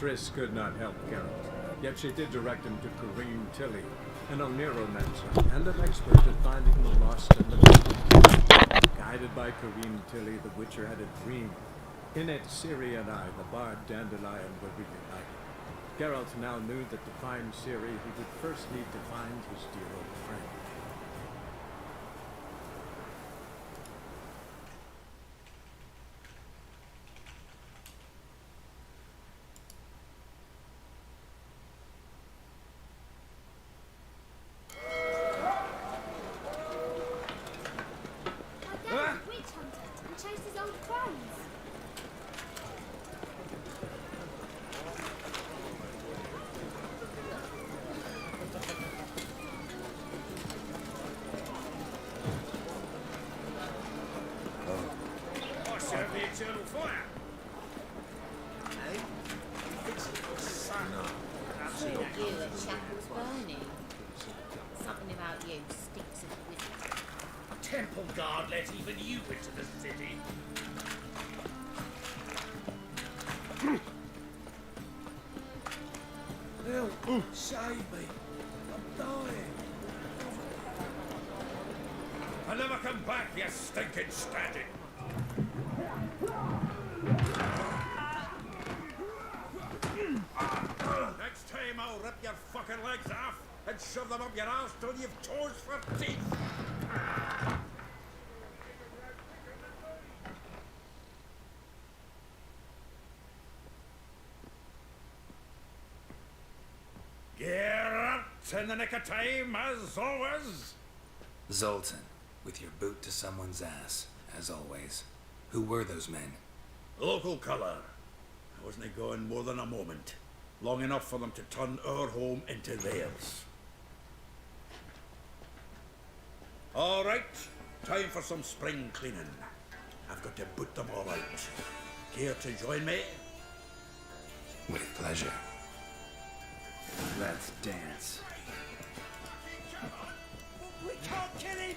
Triss could not help Geralt, yet she did direct him to Kareem Tilly, an Oneiromancer and an expert at finding the lost and the missing. Guided by Kareem Tilly, the Witcher had a dream. In it, Ciri and I, the bard Dandelion, were reunited. Geralt now knew that to find Ciri, he would first need to find his dear old friend. Something about you stinks of wizard. Temple guard let even you into the city. Help! Save me! I'm dying! I'll never come back, you stinking static! Next time I'll rip your fucking legs off and shove them up your ass till you've toes for teeth! Geralt, in the nick of time, as always. Zoltan, with your boot to someone's ass, as always. Who were those men? Local colour. I wasn't going more than a moment. Long enough for them to turn our home into theirs. All right, time for some spring cleaning. I've got to boot them all out. Care to join me? With pleasure. Let's dance. We can't kill him!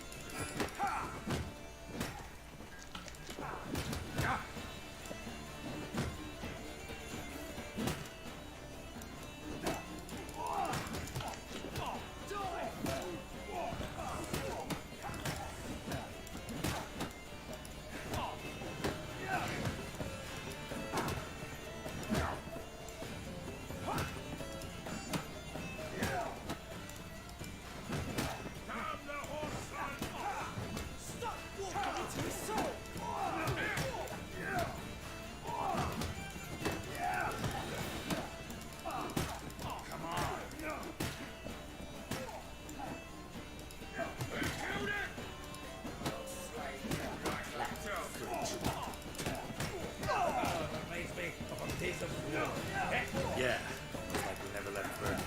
Yeah, looks like we never left Bird.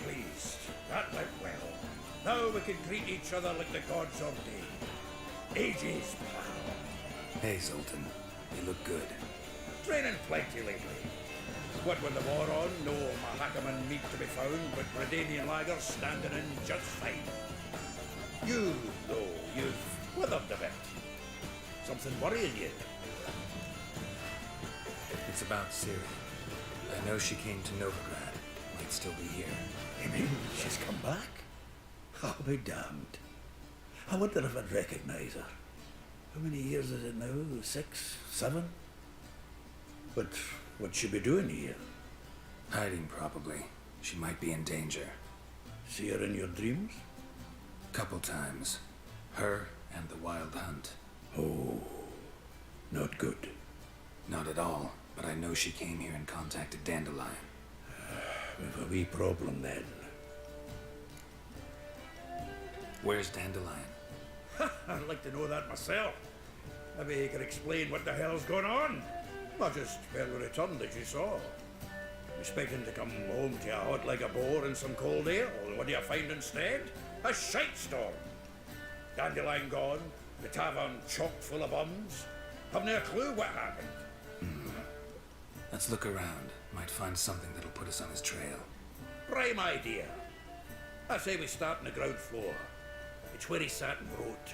Pleased. That went well. Now we can greet each other like the gods ordained. Ages, pal. Hey, Zoltan. You look good. Training plenty lately. What with the war on, no Mahakaman meat to be found, but Redanian lagers standing in just fine. You, though, you've withered a bit. Something worrying you? It's about Ciri. I know she came to Novigrad. Might still be here. You mean she's come back? I'll be damned. I wonder if I'd recognize her. How many years is it now? 6, 7? But what'd she be doing here? Hiding, probably. She might be in danger. See her in your dreams? Couple times. Her and the Wild Hunt. Oh, not good. Not at all, but I know she came here and contacted Dandelion. We've a wee problem then. Where's Dandelion? I'd like to know that myself. Maybe he could explain what the hell's going on. I just barely returned, as you saw. Expecting to come home to a hot like a boar and some cold ale. What do you find instead? A shite storm. Dandelion gone, the tavern chock full of bums. Haven't a clue what happened. Let's look around. Might find something that'll put us on his trail. Prime idea. I say we start on the ground floor. It's where he sat and wrote.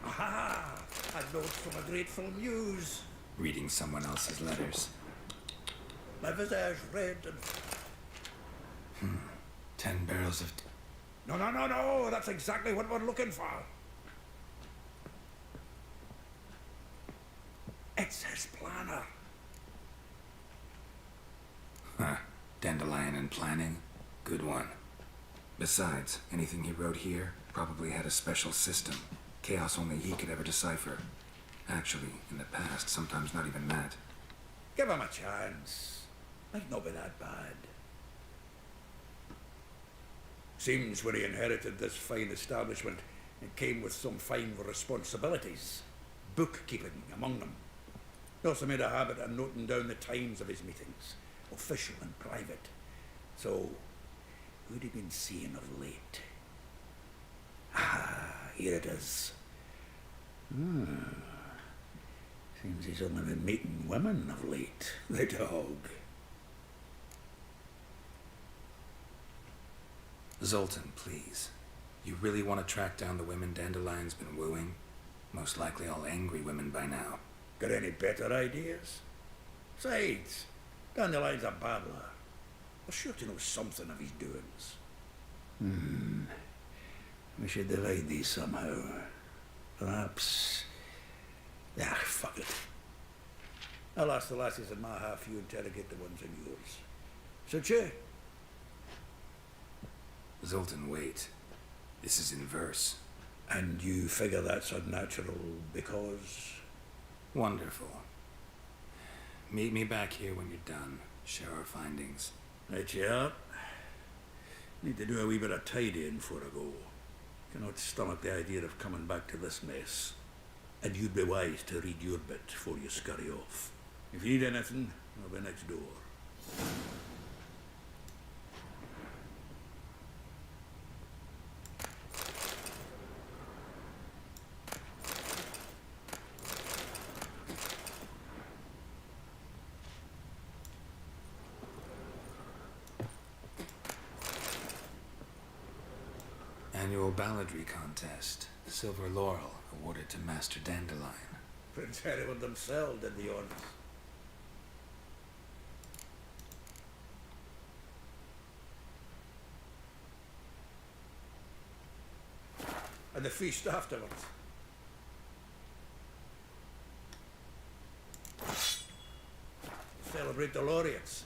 Aha! A note from a grateful muse. Reading someone else's letters. My visage red and... 10 barrels of... No, that's exactly what we're looking for. It's his planner. Huh. Dandelion and planning? Good one. Besides, anything he wrote here probably had a special system. Chaos only he could ever decipher. Actually, in the past, sometimes not even that. Give him a chance. Might not be that bad. Seems when he inherited this fine establishment, it came with some fine responsibilities. Bookkeeping among them. He also made a habit of noting down the times of his meetings, official and private. So, who'd he been seeing of late? Ah, here it is. Seems he's only been meeting women of late, the dog. Zoltan, please. You really want to track down the women Dandelion's been wooing? Most likely all angry women by now. Got any better ideas? Besides, Dandelion's a babbler. We're sure to know something of his doings. We should divide these somehow. Perhaps... fuck it. I'll ask the lassies in my half, you interrogate the ones in yours. Suit you? Zoltan, wait. This is in verse. And you figure that's unnatural because... Wonderful. Meet me back here when you're done. Share our findings. Right, yeah. Need to do a wee bit of tidying before I go. Cannot stomach the idea of coming back to this mess. And you'd be wise to read your bit before you scurry off. If you need anything, I'll be next door. Annual balladry contest. Silver laurel awarded to Master Dandelion. Prince Herod themselves did the honors. And the feast afterwards. Celebrate the laureates.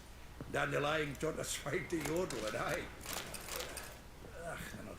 Dandelion taught us swine to yodel, and I... another time.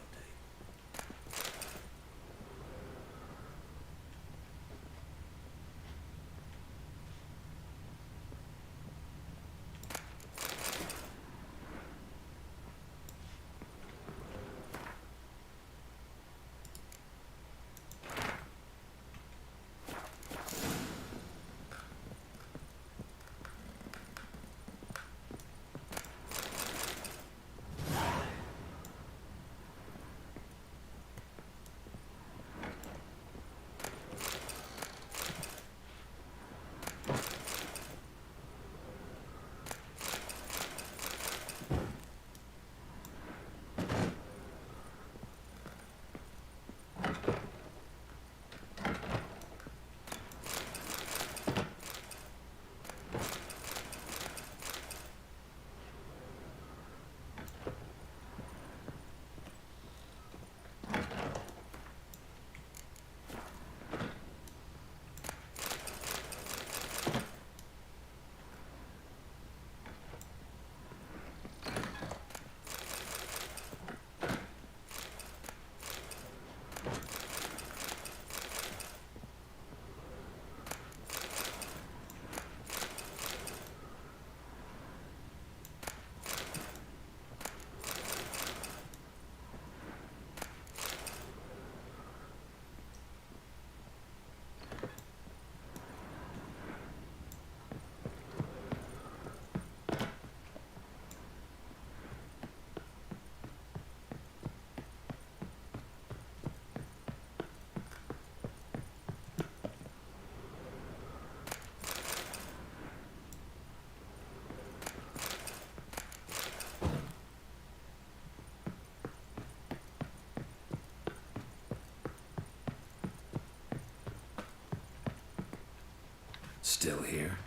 Still here?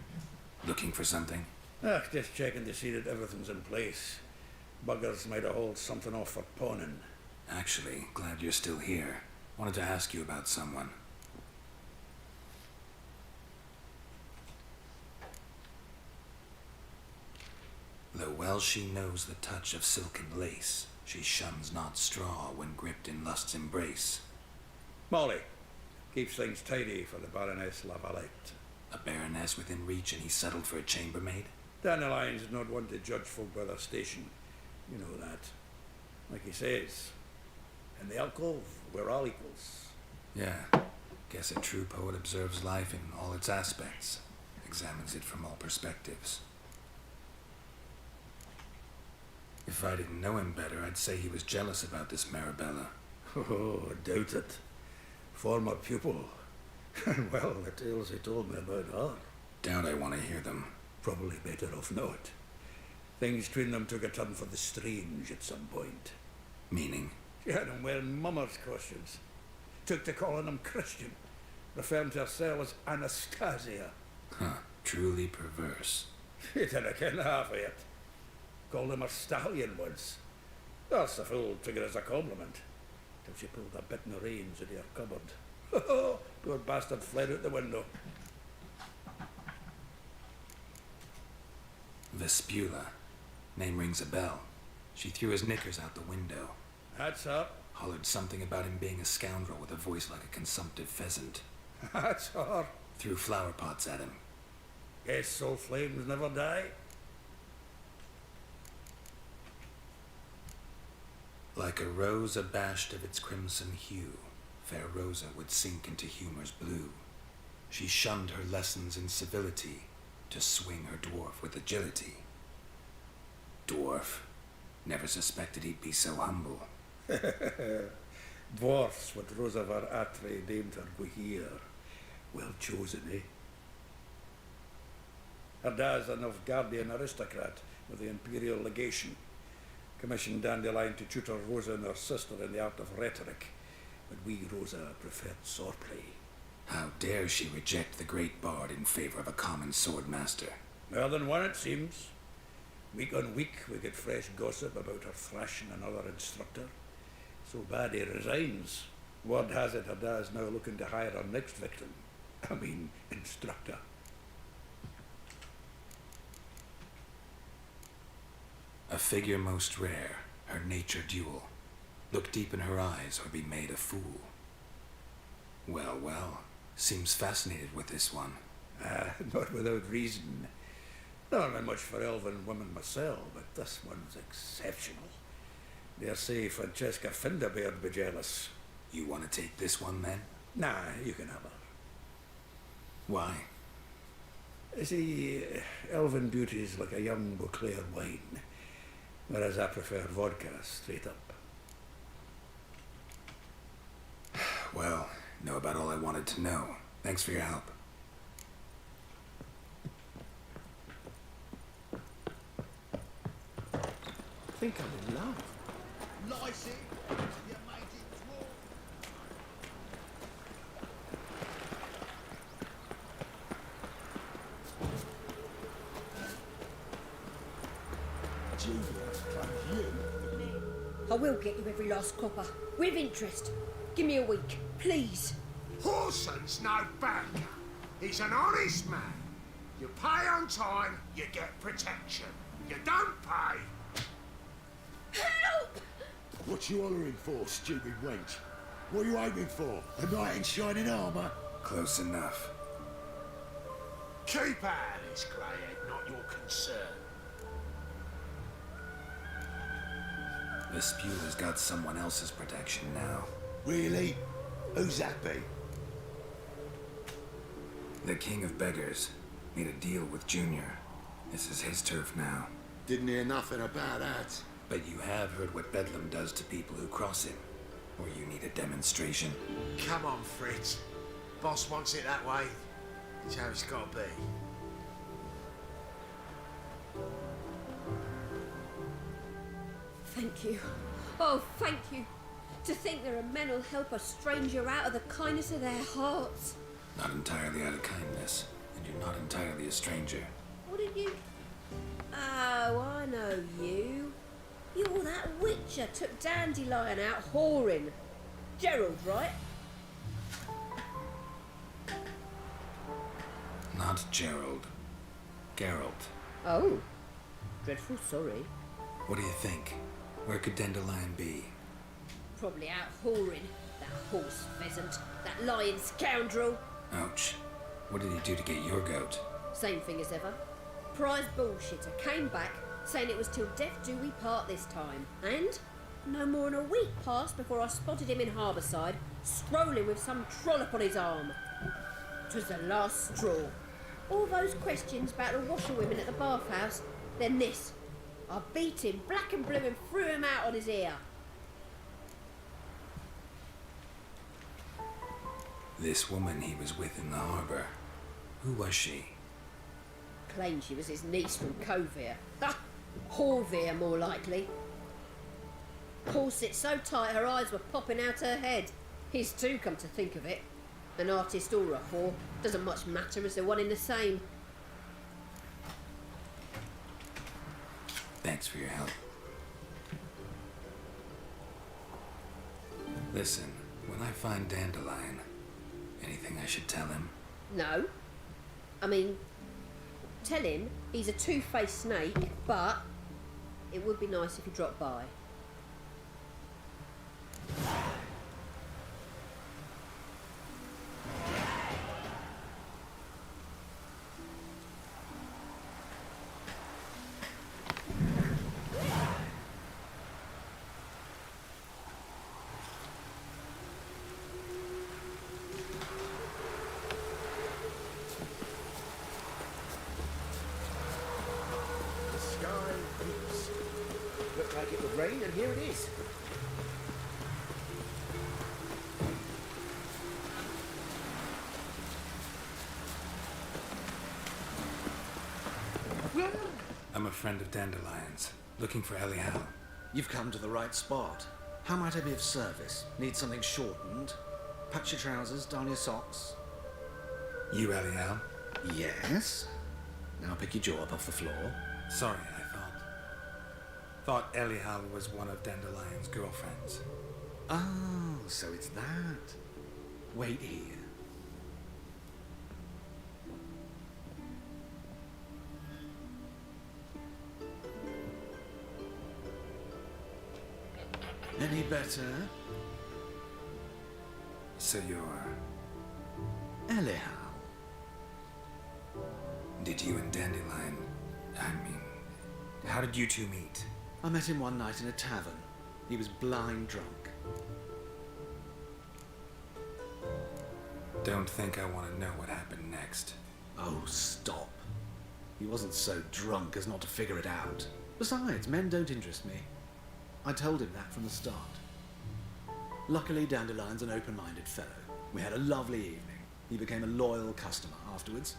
Looking for something? Ah, just checking to see that everything's in place. Buggers might have hauled something off for pawning. Actually, glad you're still here. Wanted to ask you about someone. Though well she knows the touch of silken lace, she shuns not straw when gripped in lust's embrace. Molly keeps things tidy for the Baroness Lavalette. A baroness within reach and he settled for a chambermaid? Dandelion's not one to judge folk by their station. You know that. Like he says, in the alcove, we're all equals. Yeah. Guess a true poet observes life in all its aspects, examines it from all perspectives. If I didn't know him better, I'd say he was jealous about this Marabella. Oh, I doubt it. Former pupil. Well, the tales he told me about her. Doubt I want to hear them. Probably better off not. Things between them took a turn for the strange at some point. Meaning? She had him wearing mummers' costumes. Took to calling him Christian, referring to herself as Anastasia. Huh. Truly perverse. He didn't ken half of it. Called him a stallion once. That's the fool took it as a compliment. Till she pulled a bit in the reins into her cupboard. Poor bastard fled out the window. Vespula. Name rings a bell. She threw his knickers out the window. That's her. Hollered something about him being a scoundrel with a voice like a consumptive pheasant. That's her. Threw flower pots at him. Guess soul flames never die. Like a rose abashed of its crimson hue, fair Rosa would sink into humor's blue. She shunned her lessons in civility to swing her dwarf with agility. Dwarf. Never suspected he'd be so humble. Dwarfs, what Rosa var Atre named her Guhir. Well chosen, eh? Her dad's a Novgardian aristocrat with the Imperial Legation. Commissioned Dandelion to tutor Rosa and her sister in the art of rhetoric, but we, Rosa, preferred swordplay. How dare she reject the great bard in favor of a common swordmaster? More than one, it seems. Week on week, we get fresh gossip about her thrashing another instructor. So bad he resigns. Word has it her dad's now looking to hire her next victim. I mean, instructor. A figure most rare, her nature dual. Look deep in her eyes or be made a fool. Well, well, seems fascinated with this one. Not without reason. Not very much for elven women myself, but this one's exceptional. Dare say Francesca Finderbeard be jealous. You want to take this one then? Nah, you can have her. Why? See, elven beauty's like a young Beauclair wine, whereas I prefer vodka straight up. Well, know about all I wanted to know. Thanks for your help. I think I'm in love. Lycee, you made it dwarf. Genius, you. I will get you every last copper, with interest. Give me a week, please. Horson's no banker. He's an honest man. You pay on time, you get protection. You don't pay. Help! What you hollering for, stupid wench? What are you aiming for? A knight in shining armour? Close enough. Keep out of this, greyhead, not your concern. Vespula's got someone else's protection now. Really? Who's that be? The King of Beggars made a deal with Junior. This is his turf now. Didn't hear nothing about that. But you have heard what Bedlam does to people who cross him. Or you need a demonstration. Come on, Fritz. Boss wants it that way. It's how it's got to be. Thank you. Oh, thank you. To think there are men who'll help a stranger out of the kindness of their hearts. Not entirely out of kindness. and you're not entirely a stranger. What did you... Oh, I know you. You're that witcher took Dandelion out whoring. Gerald, right? Not Gerald. Geralt. Oh. Dreadful sorry. What do you think? Where could Dandelion be? Probably out whoring. That horse pheasant. That lying scoundrel. Ouch. What did he do to get your goat? Same thing as ever. Prize bullshitter came back saying it was till death do we part this time. And no more than a week passed before I spotted him in Harbourside, strolling with some trollop on his arm. 'Twas the last straw. All those questions about the washerwomen at the bathhouse, then this. I beat him black and blue and threw him out on his ear. This woman he was with in the harbour. Who was she? Claimed she was his niece from Covere. Horvere, more likely. Corset so tight her eyes were popping out her head. His too, come to think of it. An artist or a whore doesn't much matter as they're one in the same. Thanks for your help. Listen, when I find Dandelion, anything I should tell him? No. I mean, tell him he's a two-faced snake, but it would be nice if he dropped by. The sky peaks. Looked like it would rain, and here it is. I'm a friend of Dandelion's, looking for Elial. You've come to the right spot. How might I be of service? Need something shortened? Patch your trousers, darn your socks. You Elial? Yes. Now pick your jaw up off the floor. Sorry, I thought Elial was one of Dandelion's girlfriends. Oh, so it's that. Wait here. Any better? So you're... Elial. Did you and Dandelion... how did you two meet? I met him one night in a tavern. He was blind drunk. Don't think I want to know what happened next. Oh, stop. He wasn't so drunk as not to figure it out. Besides, men don't interest me. I told him that from the start. Luckily, Dandelion's an open-minded fellow. We had a lovely evening. He became a loyal customer afterwards.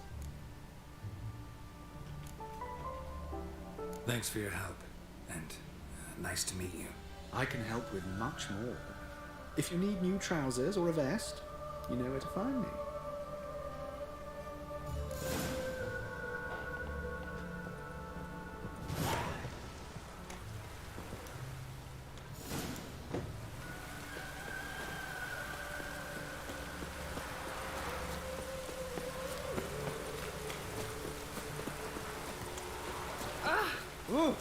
Thanks for your help, and nice to meet you. I can help with much more. If you need new trousers or a vest, you know where to find me. Oh!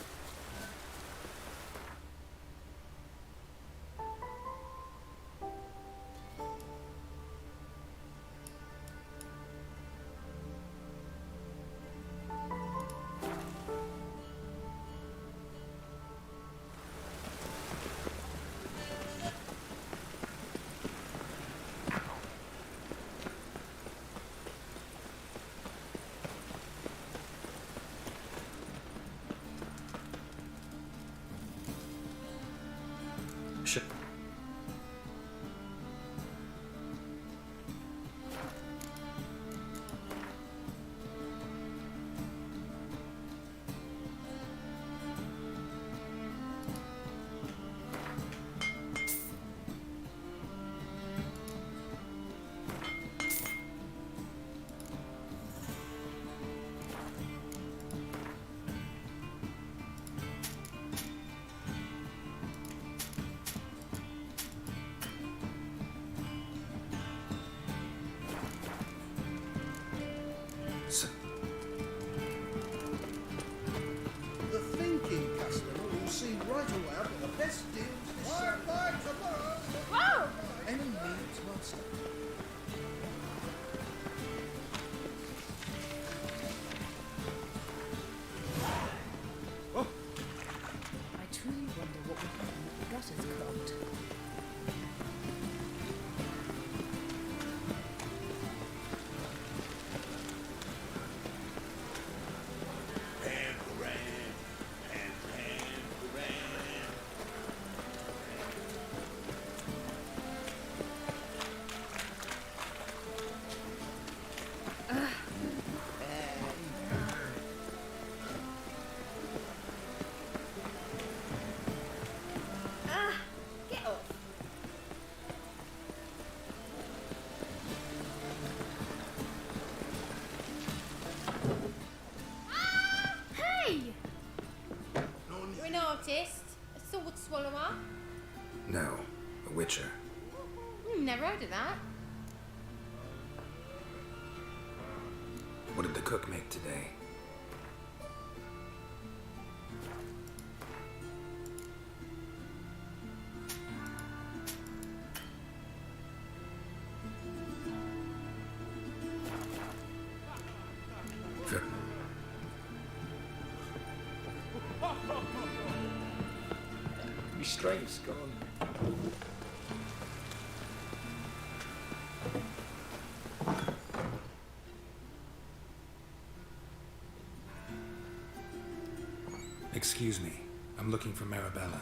Witcher. Never heard of that. What did the cook make today? My strength's gone. Excuse me. I'm looking for Marabella.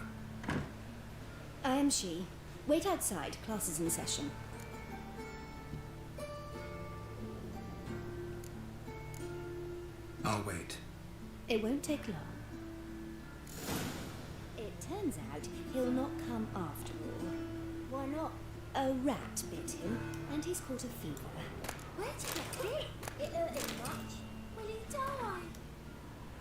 I am she. Wait outside. Class is in session. I'll wait. It won't take long. It turns out he'll not come after all. Why not? A rat bit him, and he's caught a fever. Where'd you get bit? It hurt him much. Will he die?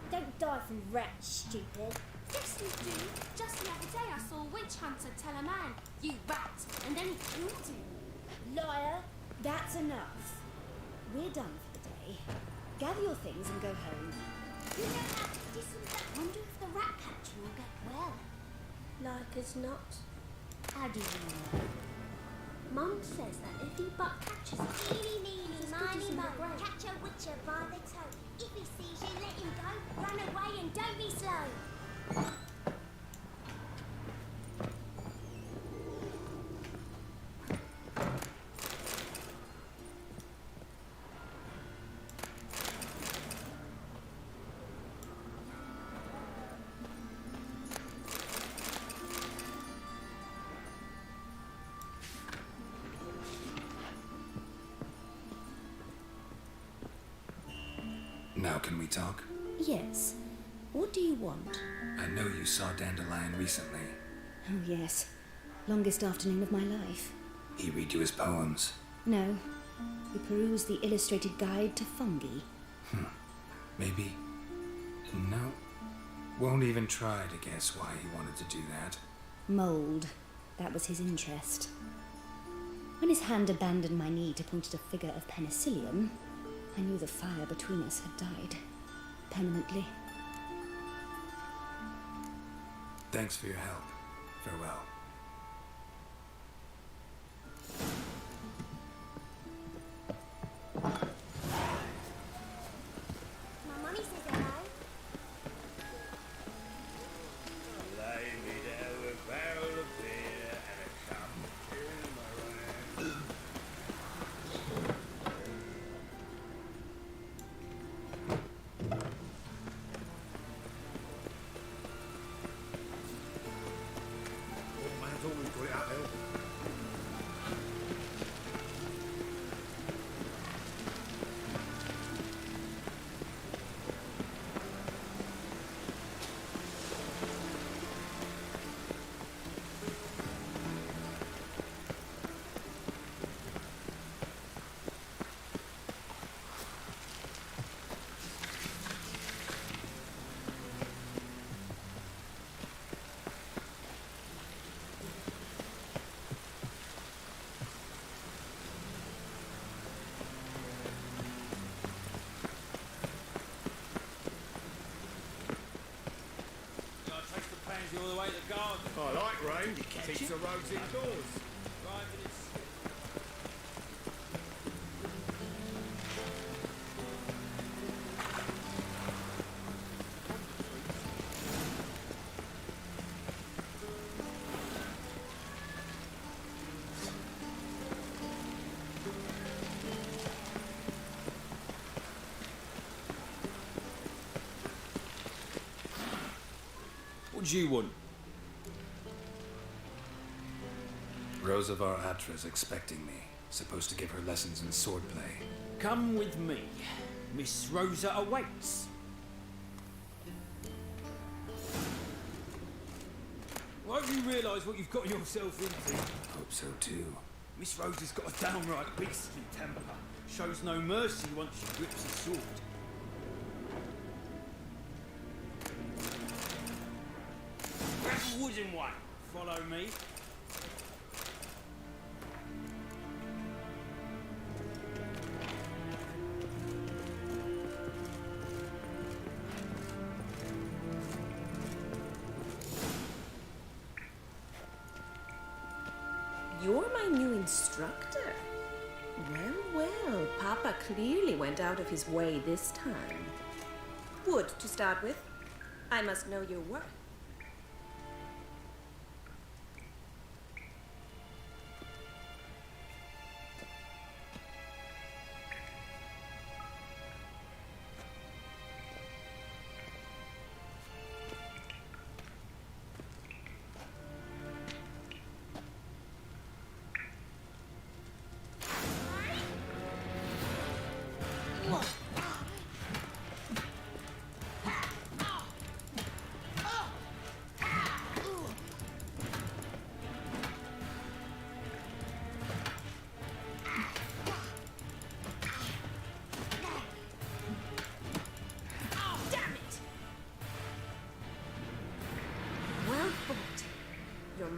Don't die from rats, stupid. Yes, you do. Just the other day I saw a witch hunter tell a man, "You rat," and then he killed him. Liar! That's enough. We're done for the day. Gather your things and go home. You don't have to listen to that. Wonder if the rat catcher will get well. Like as not. How do you know? Mum says that if he but catches a eeny, meeny, miny, mo, catch a witcher by the toe. If he sees you, let him go. Run away and don't be slow. Now can we talk? Yes. What do you want? I know you saw Dandelion recently. Oh, yes. Longest afternoon of my life. He read you his poems. No. We perused the illustrated guide to fungi. Maybe. No. Won't even try to guess why he wanted to do that. Mould. That was his interest. When his hand abandoned my knee to point at a figure of penicillium, I knew the fire between us had died. Permanently. Thanks for your help. Farewell. My mummy says hello. Lay me down a barrel of beer and a cup in my hand. Old man's always got it uphill. All the way to the garden. I like rain. Keeps the roads indoors. Right, but it's... What do you want? Rosavar Atra's expecting me. Supposed to give her lessons in swordplay. Come with me. Miss Rosa awaits. Won't you realise what you've got yourself into? Hope so too. Miss Rosa's got a downright beastly temper. Shows no mercy once she grips his sword. Grab a wooden one. Follow me. you're my new instructor. Well, Papa clearly went out of his way this time. Wood, to start with. I must know your worth.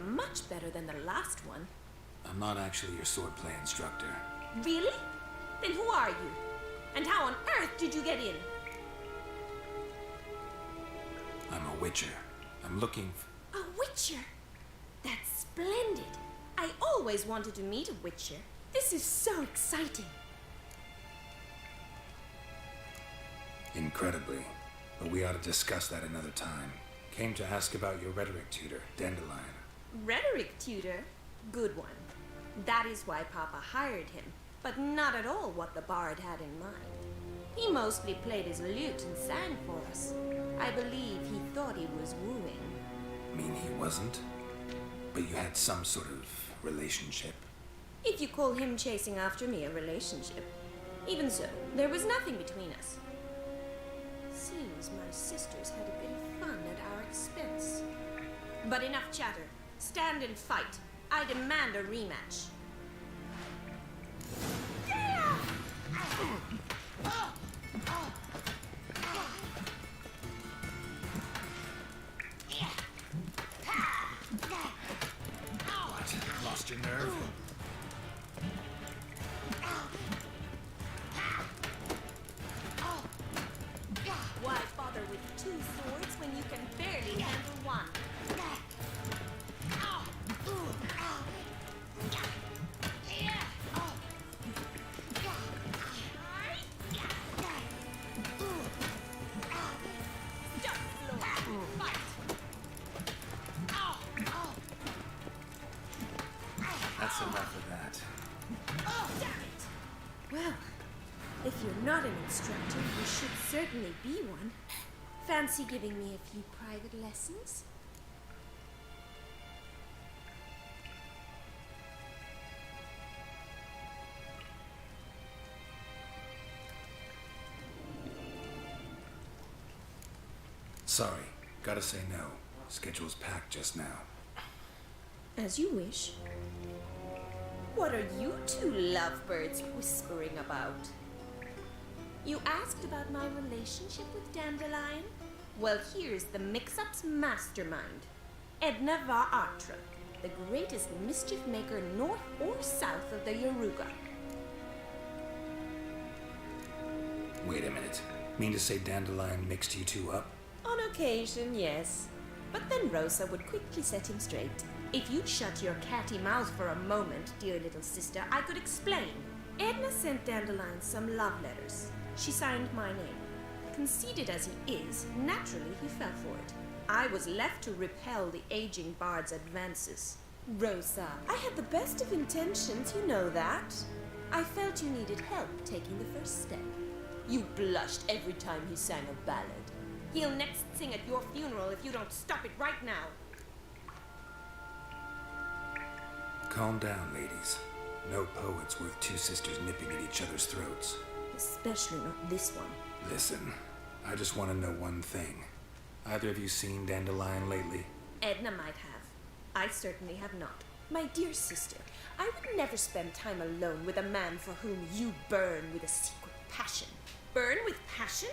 Much better than the last one. I'm not actually your swordplay instructor. Really? Then who are you? And how on earth did you get in? I'm a witcher. I'm looking A witcher? That's splendid. I always wanted to meet a witcher. This is so exciting. Incredibly. But we ought to discuss that another time. Came to ask about your rhetoric tutor, Dandelion. Rhetoric tutor? Good one. That is why Papa hired him, but not at all what the bard had in mind. He mostly played his lute and sang for us. I believe he thought he was wooing. Mean he wasn't? But you had some sort of relationship? If you call him chasing after me a relationship. Even so, there was nothing between us. Seems my sisters had a bit of fun at our expense. But enough chatter. Stand and fight. I demand a rematch. What? Lost your nerve? Why bother with two swords when you can barely handle one? That's enough of that. Well, if you're not an instructor, you should certainly be one. Fancy giving me a few private lessons? Sorry, gotta say no. Schedule's packed just now. As you wish. What are you two lovebirds whispering about? You asked about my relationship with Dandelion? Well, here's the mix-up's mastermind. Edna Va'Atra, the greatest mischief maker north or south of the Yaruga. Wait a minute. Mean to say Dandelion mixed you two up? On occasion, yes. But then Rosa would quickly set him straight. If you'd shut your catty mouth for a moment, dear little sister, I could explain. Edna sent Dandelion some love letters. She signed my name. Conceited as he is, naturally he fell for it. I was left to repel the aging bard's advances. Rosa, I had the best of intentions, you know that. I felt you needed help taking the first step. You blushed every time he sang a ballad. He'll next sing at your funeral if you don't stop it right now. Calm down, ladies. No poet's worth two sisters nipping at each other's throats. Especially not this one. Listen, I just want to know one thing. Either of you seen Dandelion lately? Edna might have. I certainly have not. My dear sister, I would never spend time alone with a man for whom you burn with a secret passion. Burn with passion?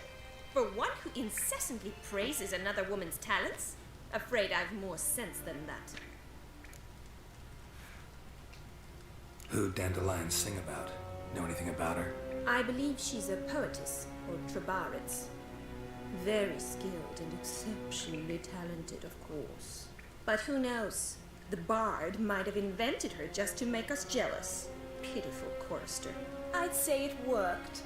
For one who incessantly praises another woman's talents? Afraid I've more sense than that. Who'd Dandelion sing about? Know anything about her? I believe she's a poetess, or trabaritz. Very skilled and exceptionally talented, of course. But who knows? The bard might have invented her just to make us jealous. Pitiful chorister. I'd say it worked.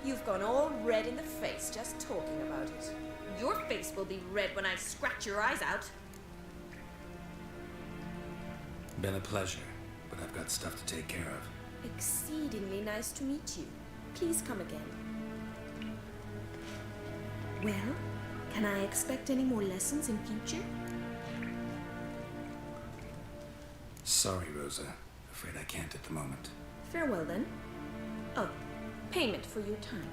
You've gone all red in the face just talking about it. Your face will be red when I scratch your eyes out. Been a pleasure, but I've got stuff to take care of. Exceedingly nice to meet you. Please come again. Well, can I expect any more lessons in future? Sorry, Rosa. Afraid I can't at the moment. Farewell then. Oh, payment for your time.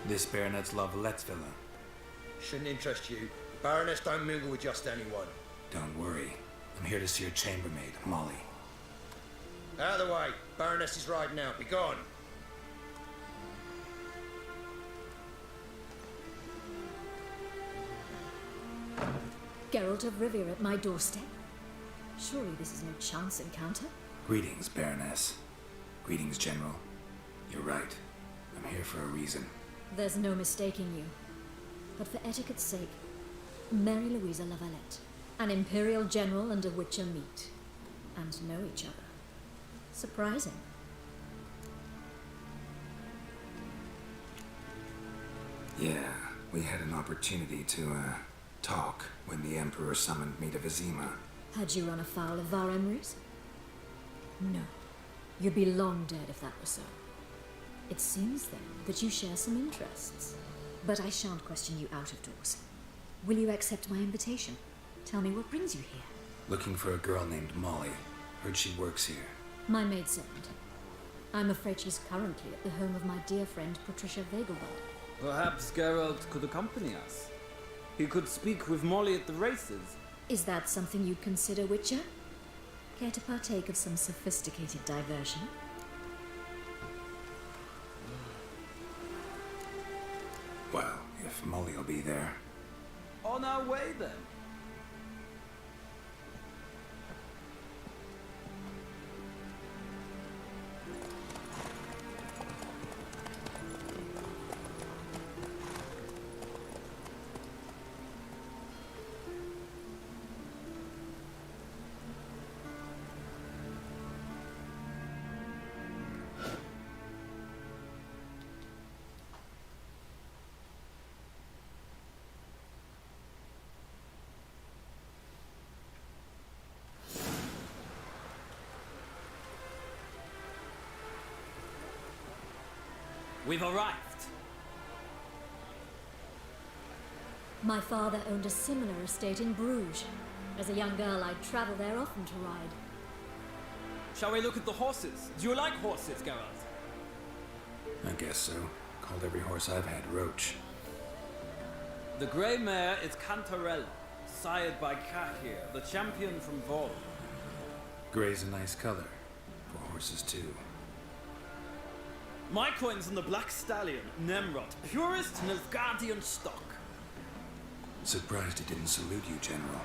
This Baronet's Lavalettes villa. Shouldn't interest you. The Baroness don't mingle with just anyone. Don't worry. I'm here to see your chambermaid, Molly. Out of the way. Baroness is riding out. Be gone. Geralt of Rivia at my doorstep? Surely this is no chance encounter? Greetings, Baroness. Greetings, General. You're right. I'm here for a reason. There's no mistaking you. But for etiquette's sake, Mary Louisa Lavalette, an Imperial General and a Witcher meet, and know each other. Surprising. Yeah, we had an opportunity to, talk when the Emperor summoned me to Vizima. Had you run afoul of Var Emrys? No. You'd be long dead if that were so. It seems, then, that you share some interests. But I shan't question you out of doors. Will you accept my invitation? Tell me what brings you here. Looking for a girl named Molly. Heard she works here. My maidservant. I'm afraid she's currently at the home of my dear friend Patricia Vegelbud. Perhaps Geralt could accompany us. He could speak with Molly at the races. Is that something you'd consider, Witcher? Care to partake of some sophisticated diversion? Well, if Molly will be there. On our way, then. We've arrived. My father owned a similar estate in Bruges. As a young girl, I'd travel there often to ride. Shall we look at the horses? Do you like horses, Geralt? I guess so. Called every horse I've had Roach. The grey mare is Cantarella, sired by Kahir, the champion from Vol. Grey's a nice color. For horses, too. My coin's on the Black Stallion, Nemrod, purest Nilfgaardian stock. Surprised he didn't salute you, General.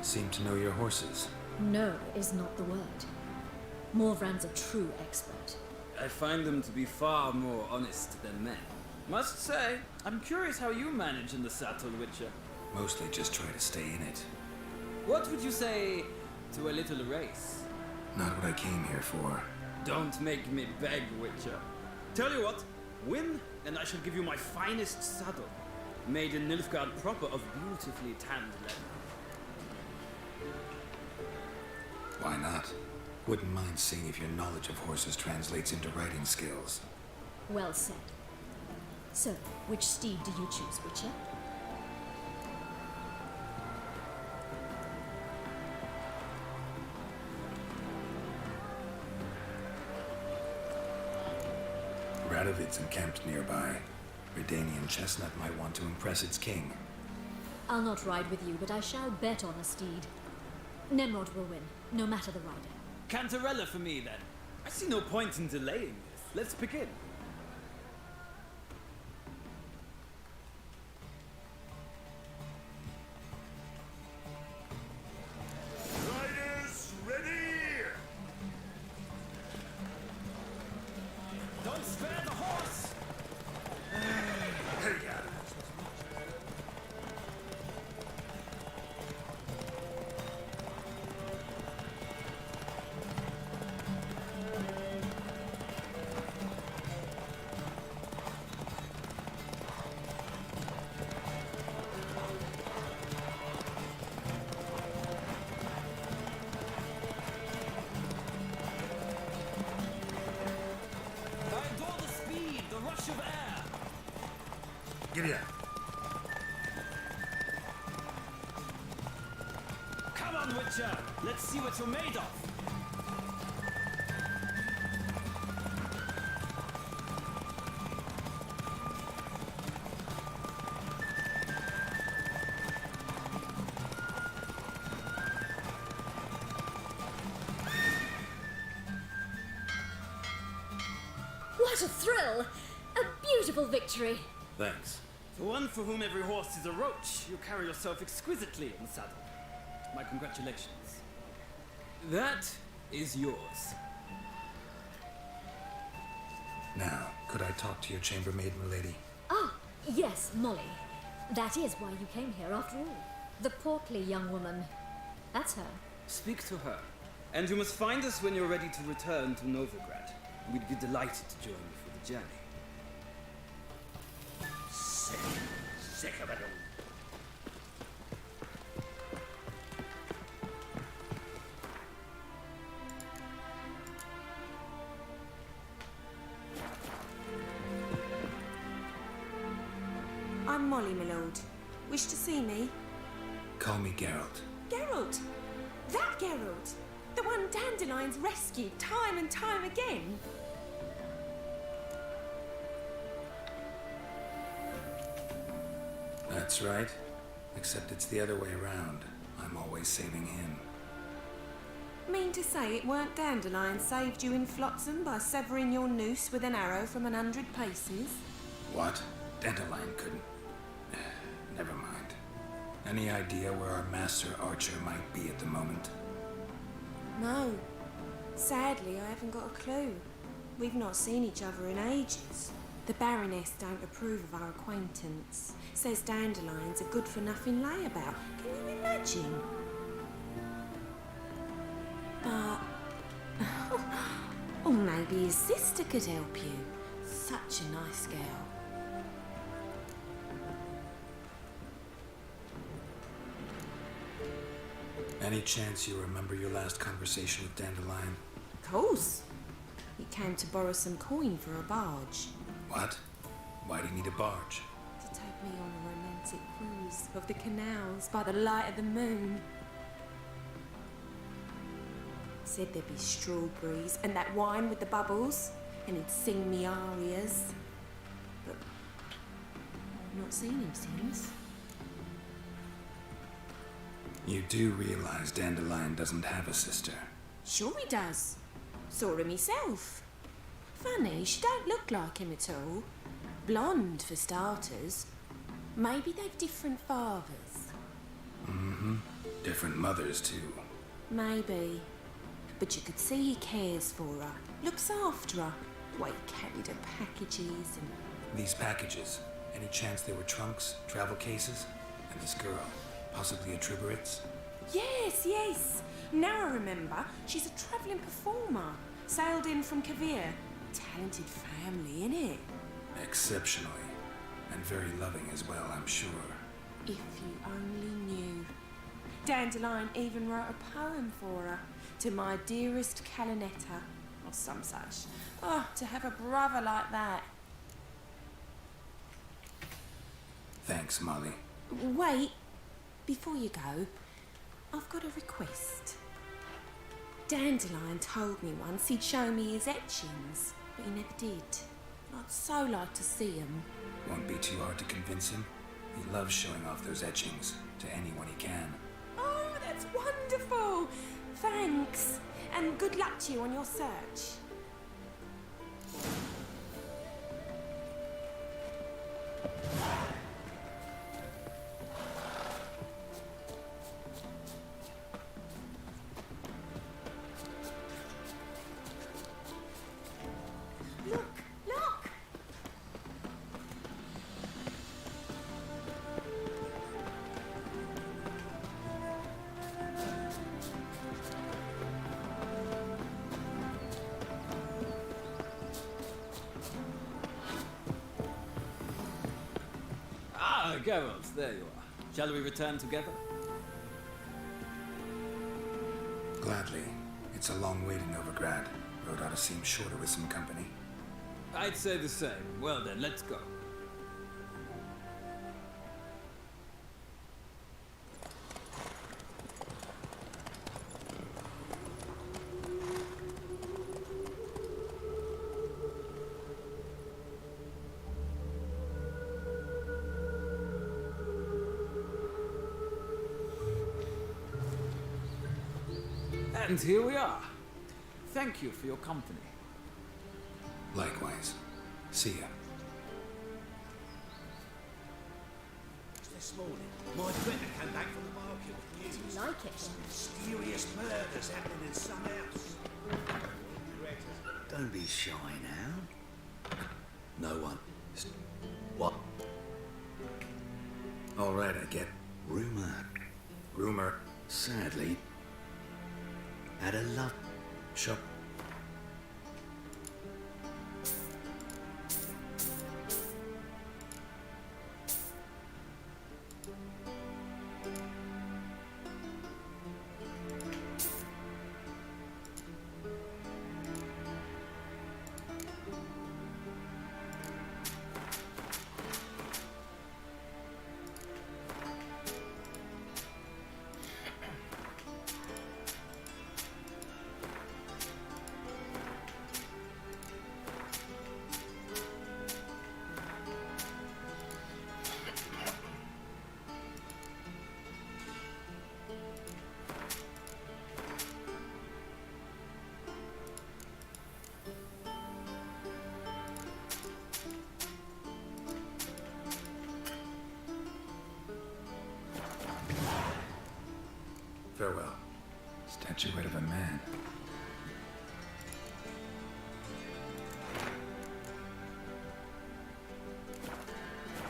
Seem to know your horses. No is not the word. Morvran's a true expert. I find them to be far more honest than men. Must say, I'm curious how you manage in the saddle, Witcher. Mostly just try to stay in it. What would you say to a little race? Not what I came here for. Don't make me beg, Witcher. Tell you what, win, and I shall give you my finest saddle. Made in Nilfgaard proper of beautifully tanned leather. Why not? Wouldn't mind seeing if your knowledge of horses translates into riding skills. Well said. So, which steed do you choose, Witcher? Radovid's encamped nearby. Redanian chestnut might want to impress its king. I'll not ride with you, but I shall bet on a steed. Nemrod will win, no matter the rider. Cantarella for me, then. I see no point in delaying this. Let's begin. Riders, ready! Don't spare the horse! Here you go. I adore the speed, the rush of air. Giddy up. Come on, Witcher. Let's see what you're made of. What a thrill! A beautiful victory! Thanks. For one for whom every horse is a roach, you carry yourself exquisitely in the saddle. My congratulations. That is yours. Now, could I talk to your chambermaid, milady? Ah, yes, Molly. That is why you came here after all. The portly young woman. That's her. Speak to her. And you must find us when you're ready to return to Novigrad. We'd be delighted to join you for the journey. Sick of it all. I'm Molly, my lord. Wish to see me? Call me Geralt. Geralt! That Geralt! The one Dandelion's rescued time and time again! That's right. Except it's the other way around. I'm always saving him. Mean to say it weren't Dandelion saved you in Flotsam by severing your noose with an arrow from 100 paces? What? Dandelion couldn't. Never mind. Any idea where our master archer might be at the moment? No. Sadly, I haven't got a clue. We've not seen each other in ages. The Baroness don't approve of our acquaintance. Says Dandelion's a good-for-nothing layabout. Can you imagine? But... or maybe his sister could help you. Such a nice girl. Any chance you remember your last conversation with Dandelion? Of course. He came to borrow some coin for a barge. What? Why do you need a barge? To take me on a romantic cruise of the canals by the light of the moon. Said there'd be strawberries and that wine with the bubbles, and he'd sing me arias. But I've not seen him since. You do realize Dandelion doesn't have a sister? Sure he does. Saw her myself. Funny, she don't look like him at all. Blonde, for starters. Maybe they've different fathers. Mm-hmm. Different mothers, too. Maybe. But you could see he cares for her. Looks after her. The way he carried her packages and... These packages, any chance they were trunks, travel cases? And this girl, possibly a Truberitz? Yes, yes. Now I remember. She's a travelling performer. Sailed in from Kavir. Talented family, innit? Exceptionally. And very loving as well, I'm sure. If you only knew. Dandelion even wrote a poem for her. To my dearest Calinetta, or some such. Oh, to have a brother like that. Thanks, Molly. Wait, before you go, I've got a request. Dandelion told me once he'd show me his etchings, but he never did. I'd so like to see them. Won't be too hard to convince him. He loves showing off those etchings to anyone he can. Oh, that's wonderful! Thanks, and good luck to you on your search. Look! Look! Ah, Geralt, there you are. Shall we return together? Gladly. It's a long way to Novigrad. Road ought to seem shorter with some company. I'd say the same. Well then, let's go. And here we are. Thank you for your company. Likewise. See ya. This morning, my friend came back from the market with news. Like it. Some mysterious murders happening in some house. Don't be shy now. No one. What? All right, I get. Rumor. Sadly, had a love. Shut. Farewell. Statuette of a man.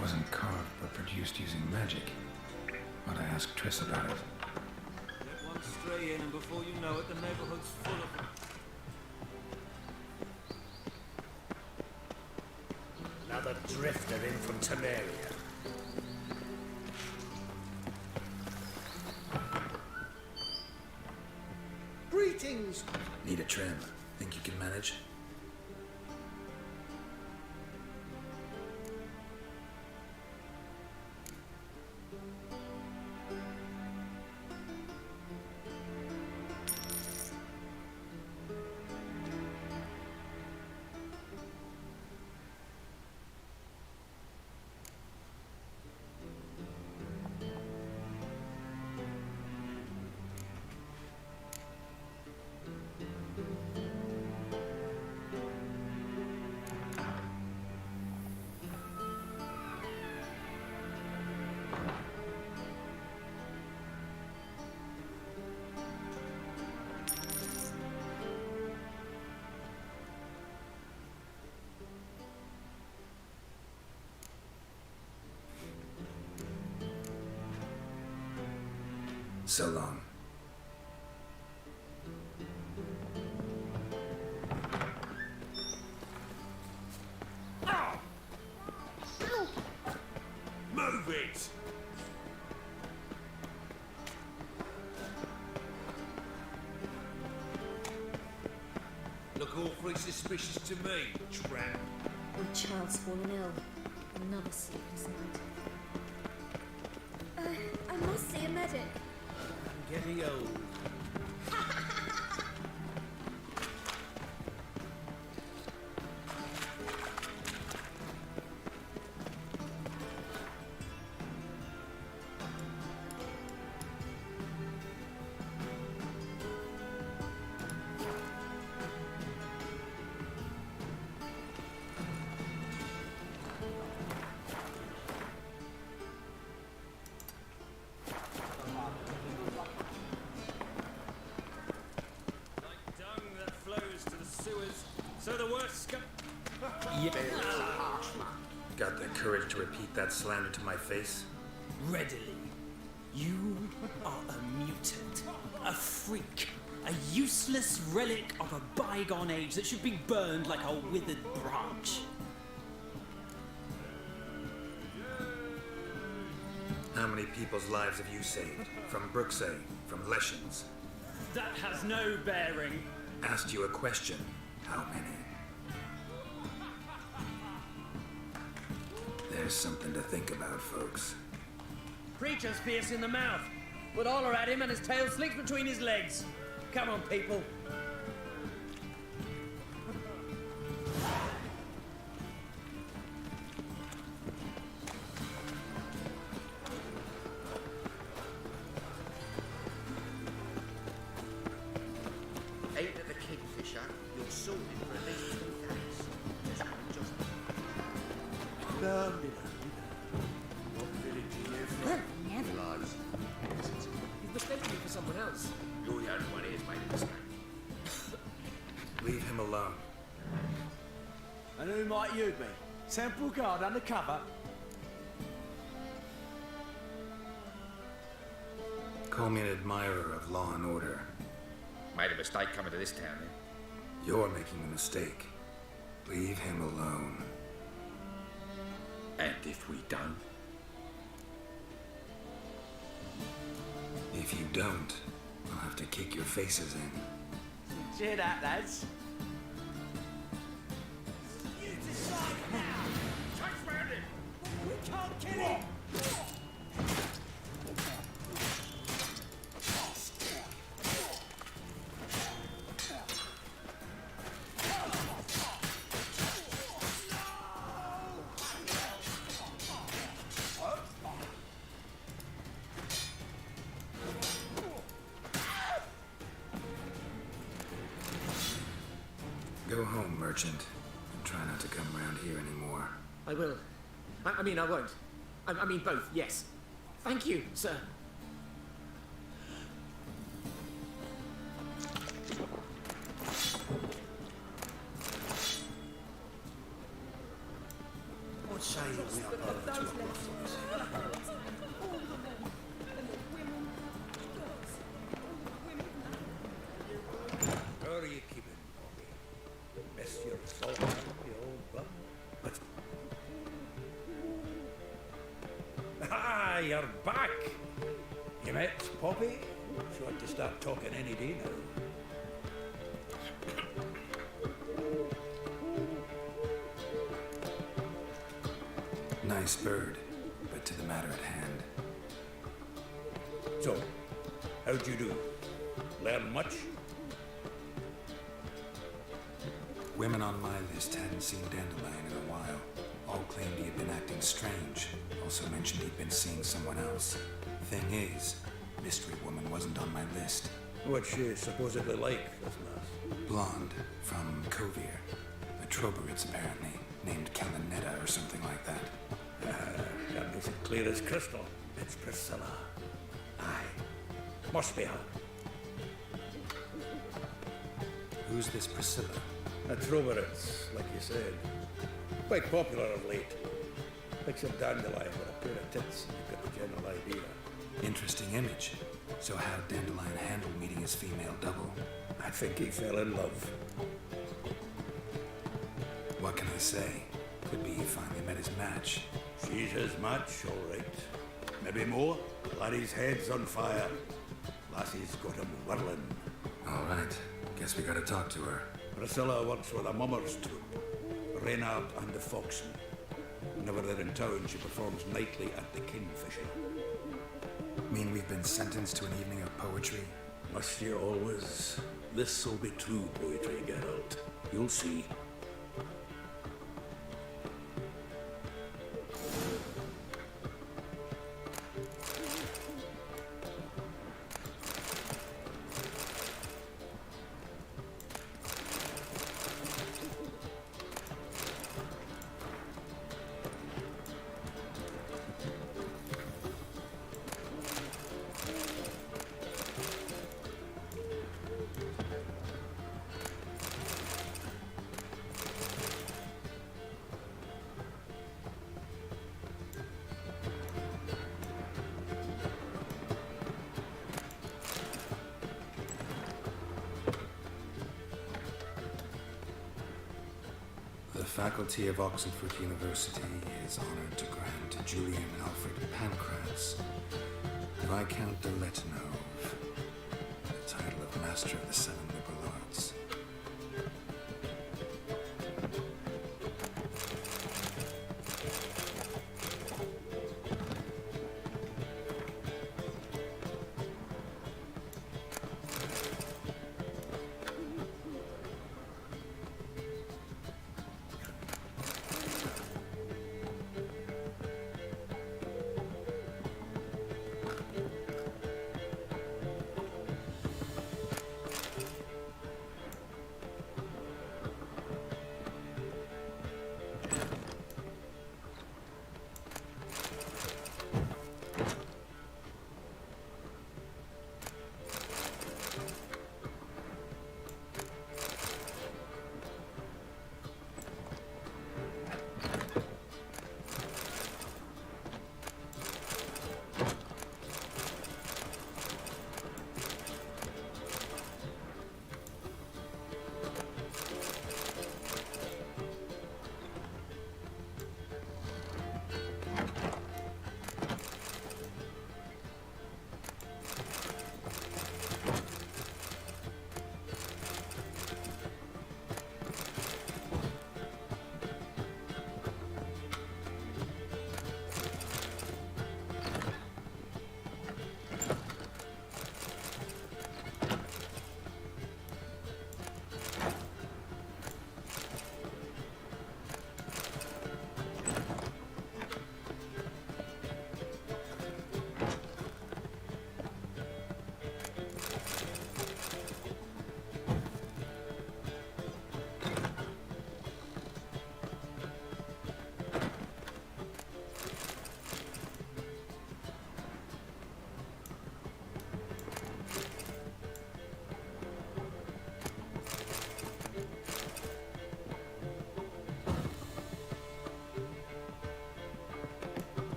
Wasn't carved, but produced using magic. Ought to ask Triss about it. Let one stray in, and before you know it, the neighborhood's full of them. Another drifter in from Temeria. Greetings. Need a trim. Think you can manage? So long. Look awfully suspicious to me, tramp. Your child's fallen ill. Another sleepless night. I must see a medic. I'm getting old. So the worst Got the courage to repeat that slander to my face? readily. You are a mutant, a freak, a useless relic of a bygone age that should be burned like a withered branch. How many people's lives have you saved? From Brooksay, from Leshens? That has no bearing. Asked you a question. How many? There's something to think about, folks. Preacher's fierce in the mouth. Would holler at him and his tail slinks between his legs. Come on, people. Ain't it the Kingfisher? You're sorted for at least 2 days. Just What village are you from? Lies. You've mistaken me for someone else. You're the only one here's made a mistake. Leave him alone. And who might you be? Temple Guard undercover? Call me an admirer of law and order. Made a mistake coming to this town, then. You're making a mistake. Leave him alone. And if we don't? If you don't, I'll have to kick your faces in. Cheer that, lads. You decide now! Chase round him! We can't kill him! Go home, merchant. And try not to come around here anymore. I will. I mean, I won't. I mean, both, yes. Thank you, sir. What say you we are both to How are you keeping, Bobby? Miss your salt hand, you old bum? Ah, you're back! You met Poppy? She ought to start talking any day now. Nice bird, but to the matter at hand. So, how'd you do? Learn much? Women on my list hadn't seen Dandelion in a while. All claimed he had been acting strange. Also mentioned he'd been seeing someone else. Thing is, Mystery Woman wasn't on my list. What's she supposedly like, this lass? Blonde, from Kovir. A Troberitz, apparently. Named Kalanetta or something like that. That makes it clear as crystal. It's Priscilla. Aye. Must be her. Who's this Priscilla? A Troberitz, like you said. Quite popular of late. Picture Dandelion with a pair of tits, and you've got the general idea. Interesting image. So how'd Dandelion handle meeting his female double? I think he fell in love. What can I say? Could be he finally met his match. She's his match, all right. Maybe more. Laddie's head's on fire. Lassie's got him whirling. All right. Guess we gotta talk to her. Priscilla works with a mummers troupe, Reynard and the Foxen. Whenever they're in town, she performs nightly at the Kingfisher. Mean we've been sentenced to an evening of poetry? Must you always? This'll be true poetry, Geralt. You'll see. The faculty of Oxenford University is honored to grant Julian Alfred Pancratz, Viscount de Lettenhove, the title of Master of the Seven Liberal Arts.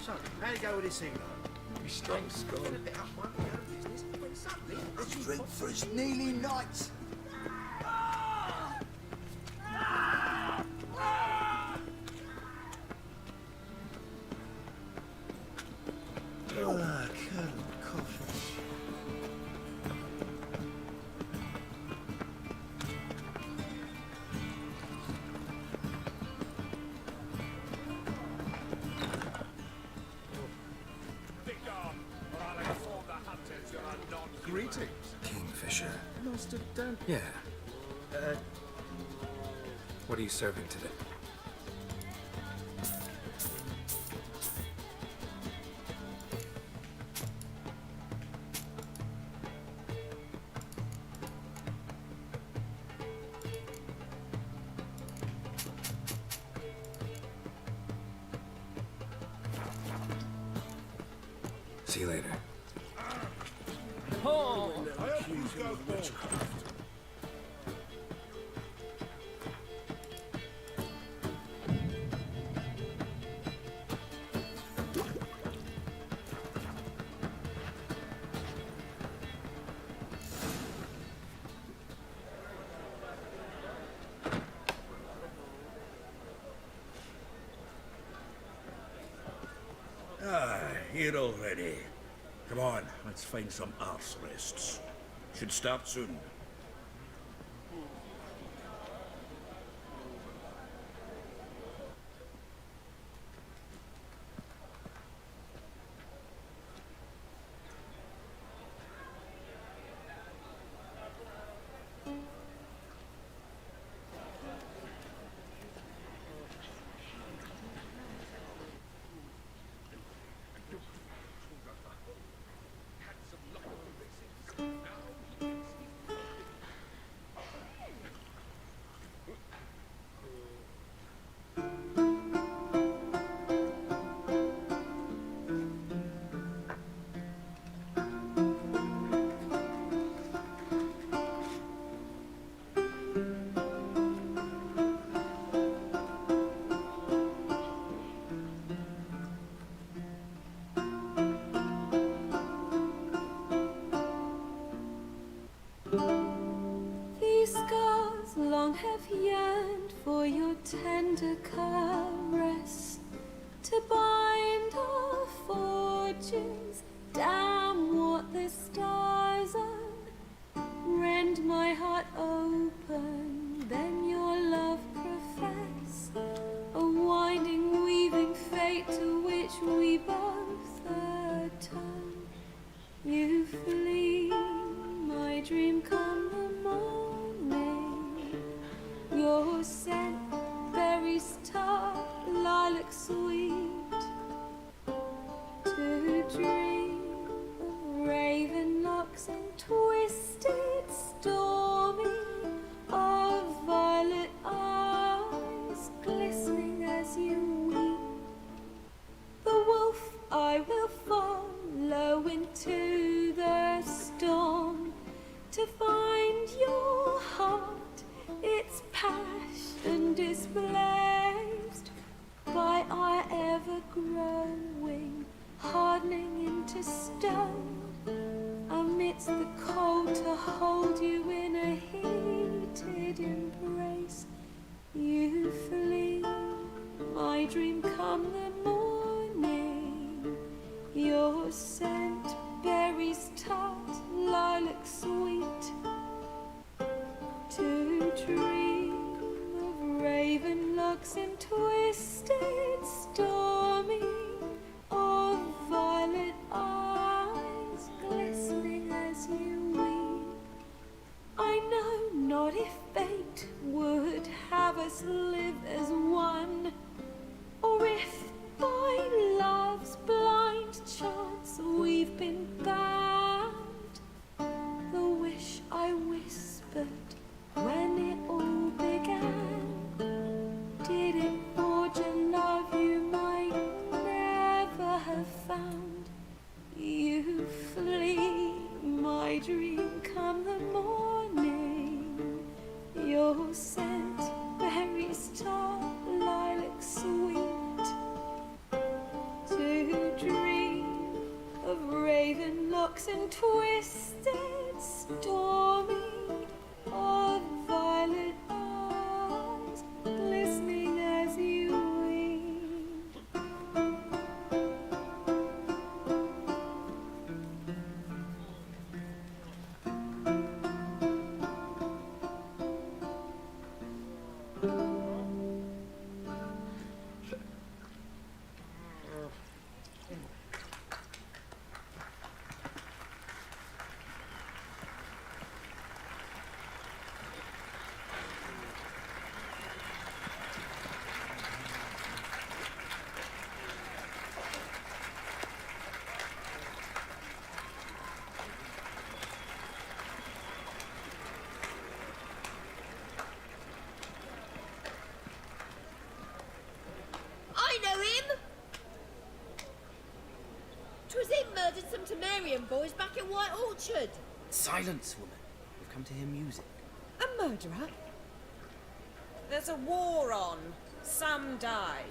So, how you go with this thing, Your strength's gone a bit up one business, when suddenly... Let's drink for his nearly night. Greetings. Kingfisher. Master Dan. Yeah. What are you serving today? See you later. Oh. I hope you go home. Here already. Come on, let's find some arse rests. Should start soon. Have yearned for your tender caress to bind our fortunes. Damn what the stars own. Rend my heart open, then your love profess. A winding, weaving fate to which we both atone. You flee, my dream come the morning. Your scent, berries tart, lilac sweet. To dream of raven locks and twisted, stormy, of violet eyes glistening as you weep. The wolf I will follow into the storm to find your heart. Its passion displaced by our ever-growing, hardening into stone. Amidst the cold to hold you in a heated embrace. You flee, my dream come the morning. Your scent, berries tart, lilac sweet. To dream of raven locks and twisted, stormy, of violet eyes glistening as you weep. I know not if fate would have us live as one, or if by love's blind chance we've been bound. The wish I whispered when it all began, did it forge a love you might never have found? You flee, my dream come the morning. Your scent, berries tart, lilac sweet. To dream of raven locks and twisted, stormy, of violet eyes glistening as you weep. 'Twas him murdered some Temerian boys back in White Orchard. Silence, woman. We've come to hear music. A murderer? There's a war on. Some die.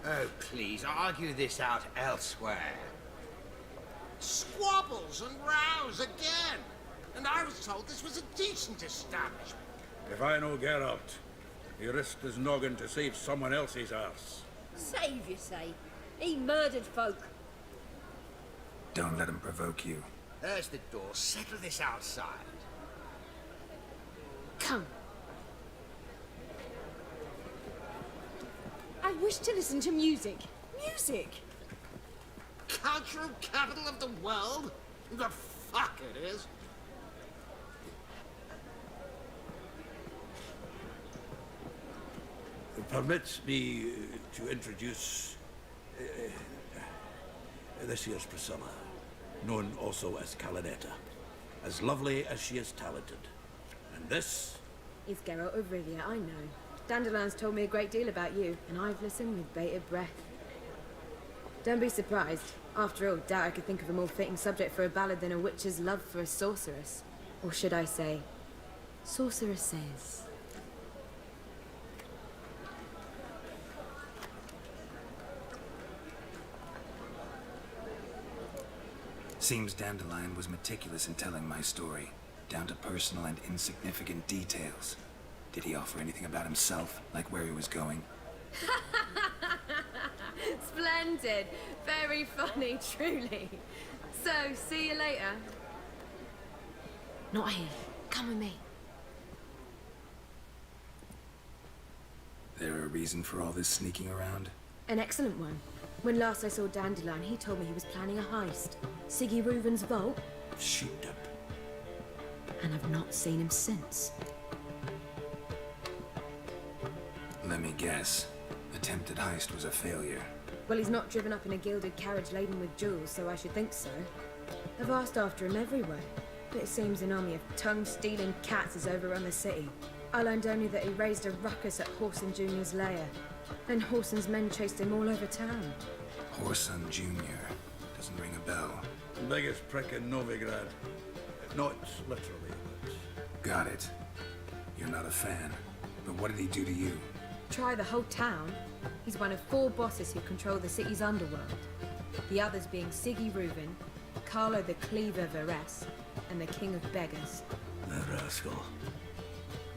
Oh, please, argue this out elsewhere. Squabbles and rows again. And I was told this was a decent establishment. If I know Geralt, he risked his noggin to save someone else's arse. Save, you say? He murdered folk. Don't let him provoke you. There's the door. Settle this outside. Come. I wish to listen to music. Music! Cultural capital of the world? The fuck it is. Permit me to introduce... this here's Priscilla, known also as Calinetta. As lovely as she is talented. And this... It's Geralt of Rivia, I know. Dandelion's told me a great deal about you, and I've listened with bated breath. Don't be surprised. After all, doubt I could think of a more fitting subject for a ballad than a witch's love for a sorceress. Or should I say, sorceresses. Seems Dandelion was meticulous in telling my story, down to personal and insignificant details. Did he offer anything about himself, like where he was going? Splendid. Very funny, truly. So, see you later. Not here. Come with me. There a reason for all this sneaking around? An excellent one. When last I saw Dandelion, he told me he was planning a heist. Siggy Reuven's vault. Shoot him. And I've not seen him since. Let me guess. Attempted heist was a failure. Well, he's not driven up in a gilded carriage laden with jewels, so I should think so. I've asked after him everywhere, but it seems an army of tongue-stealing cats has overrun the city. I learned only that he raised a ruckus at Whoreson Jr.'s lair, and Whoreson's men chased him all over town. Whoreson Jr. Doesn't ring a bell. Biggest prick in Novigrad. Not literally, but... Got it. You're not a fan. But what did he do to you? Try the whole town. He's one of 4 bosses who control the city's underworld. The others being Siggy Reuven, Carlo the Cleaver Varese, and the King of Beggars. That rascal.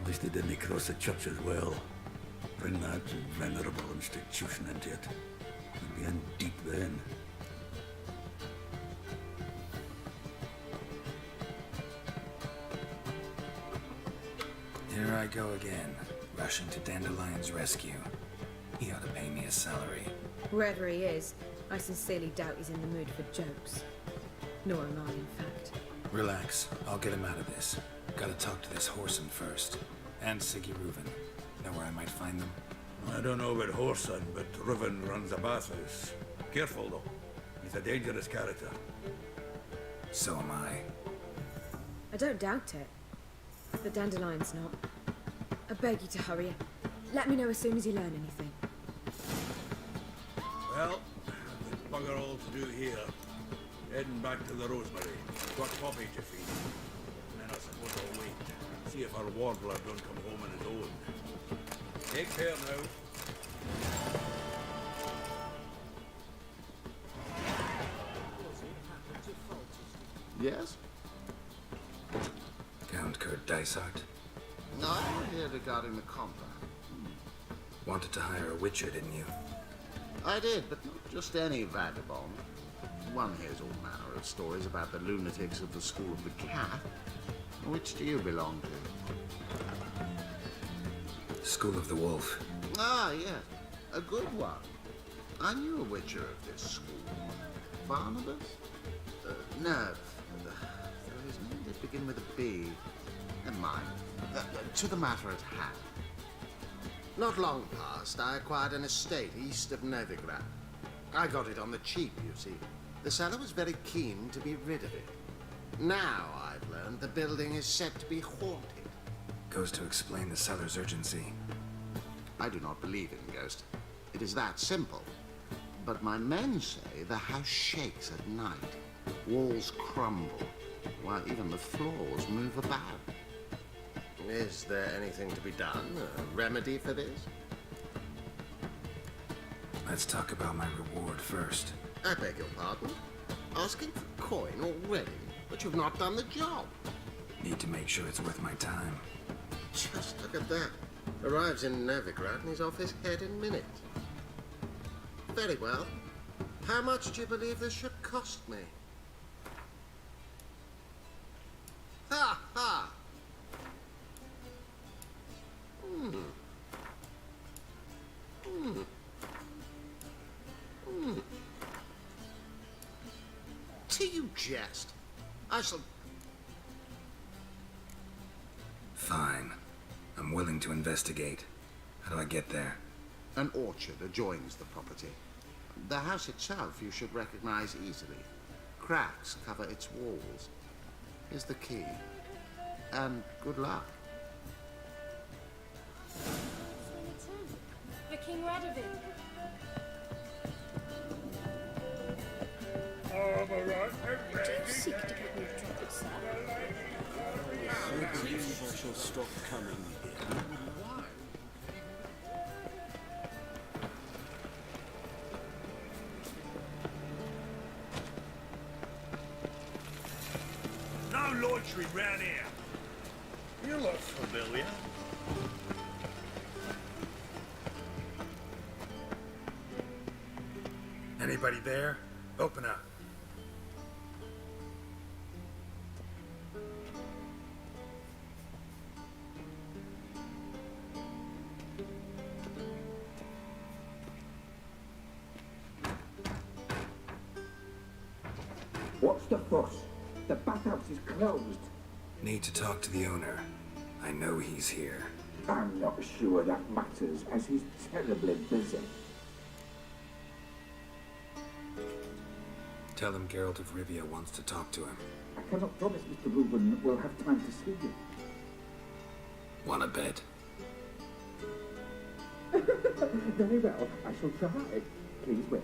At least he didn't cross the church as well. Bring that venerable institution into it. He'd be in deep then. Here I go again, rushing to Dandelion's rescue. He ought to pay me a salary. Wherever he is, I sincerely doubt he's in the mood for jokes. Nor am I, in fact. Relax, I'll get him out of this. Gotta talk to this Whoreson first. And Siggy Reuven. Know where I might find them? I don't know about Whoreson, but Reuven runs a bathhouse. Careful, though. He's a dangerous character. So am I. I don't doubt it. But Dandelion's not. I beg you to hurry. Let me know as soon as you learn anything. Well, there's bugger all to do here. Heading back to the Rosemary. Got Poppy to feed. And then I suppose I'll wait. See if our warbler don't come home on his own. Take care now. Yes? Count Kurt Dysart. No, I'm here regarding the contract. Wanted to hire a witcher, didn't you? I did, but not just any vagabond. One hears all manner of stories about the lunatics of the School of the Cat. Which do you belong to? School of the Wolf. Ah, yes. A good one. I knew a witcher of this school. Barnabas? No. His name did begin with a B. Never mind. To the matter at hand. Not long past, I acquired an estate east of Novigrad. I got it on the cheap, you see. The seller was very keen to be rid of it. Now, I've learned the building is said to be haunted. Goes to explain the seller's urgency. I do not believe in ghosts. It is that simple. But my men say the house shakes at night. Walls crumble, while even the floors move about. Is there anything to be done? A remedy for this? Let's talk about my reward first. I beg your pardon? Asking for coin already? But you've not done the job. Need to make sure it's worth my time. Just look at that. Arrives in Novigrad and he's off his head in minutes. Very well. How much do you believe this should cost me? Ha ha! Do you jest? I shall... Fine. I'm willing to investigate. How do I get there? An orchard adjoins the property. The house itself you should recognize easily. Cracks cover its walls. Here's the key. And good luck. The King Radovid. Do you seek to get me in trouble, sir? I believe I shall stop coming here. No loitering round here. You look familiar. Anybody there? Open up. What's the fuss? The bathhouse is closed. Need to talk to the owner. I know he's here. I'm not sure that matters, as he's terribly busy. Tell him Geralt of Rivia wants to talk to him. I cannot promise Mr. Reuben will have time to see you. Wanna bet? Very well, I shall try. Please wait.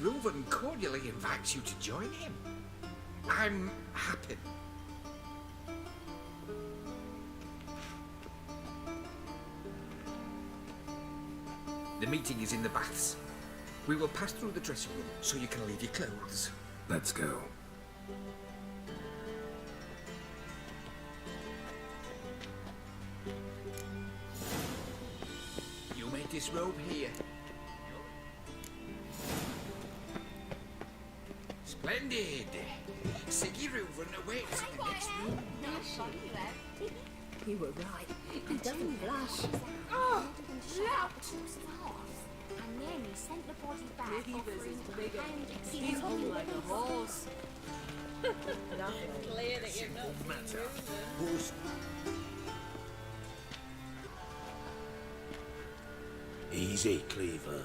Reuben cordially invites you to join him. I'm happy. The meeting is in the baths. We will pass through the dressing room so you can leave your clothes. Let's go. You may disrobe here. Splendid! Reuben awaits in the next room. You were right. He doesn't blush. Oh, and then he sent the body back. He's hung like a horse. Clear that you're not Matter. Easy, Cleaver.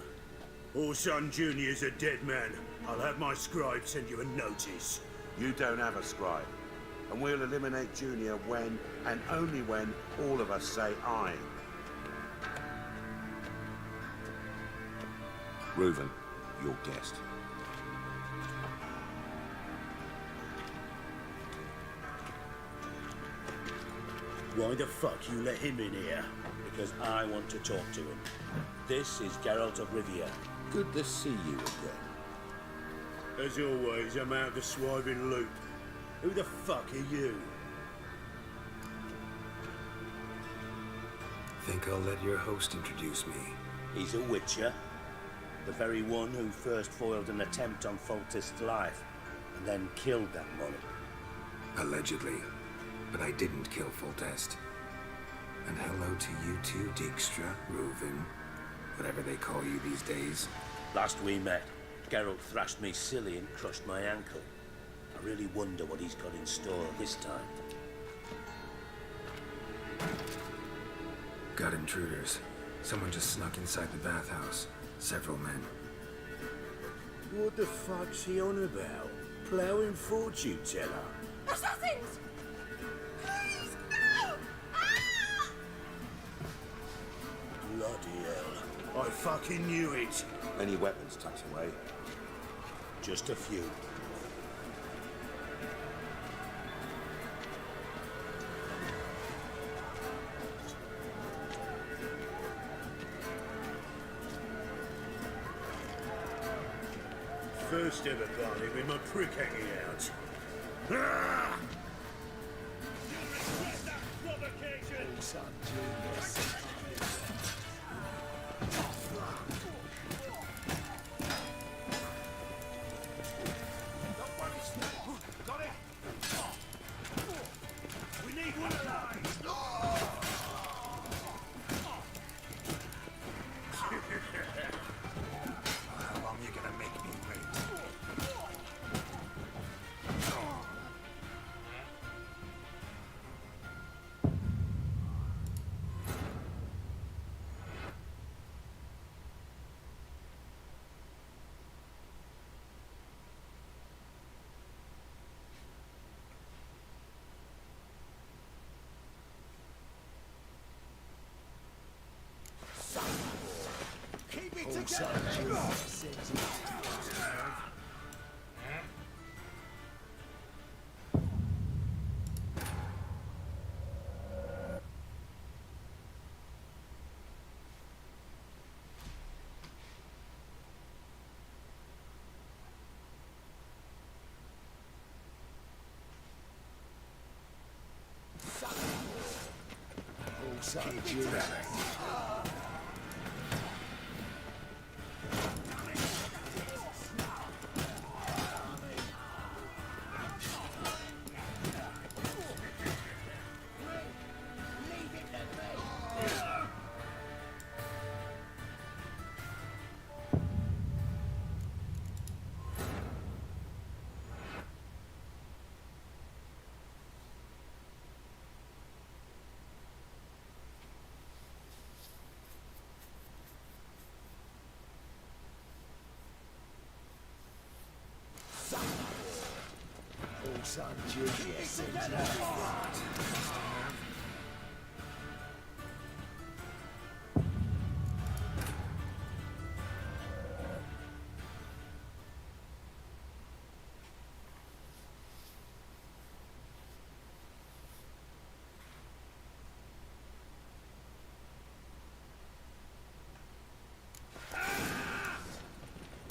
Orson Jr.'s a dead man. I'll have my scribe send you a notice. You don't have a scribe. And we'll eliminate Junior when, and only when, all of us say aye. Reuben, your guest. Why the fuck you let him in here? Because I want to talk to him. This is Geralt of Rivia. Good to see you again. As always, I'm out of the swiving loop. Who the fuck are you? Think I'll let your host introduce me. He's a witcher. The very one who first foiled an attempt on Foltest's life, and then killed that monarch. Allegedly. But I didn't kill Foltest. And hello to you too, Dijkstra, Reuven, whatever they call you these days. Last we met, Geralt thrashed me silly and crushed my ankle. I really wonder what he's got in store this time. Got intruders. Someone just snuck inside the bathhouse. Several men. What the fuck's he on about? Ploughing fortune teller? Assassins! Please! fucking knew it. Any weapons tucked away? Just a few. First ever party with my prick hanging out. Ah! Oh, son, genius. Got it! We need one alive! How long you gonna make me wait? Keep it Oh, together! son, genius. Oh, son, genius. Oh, son, genius.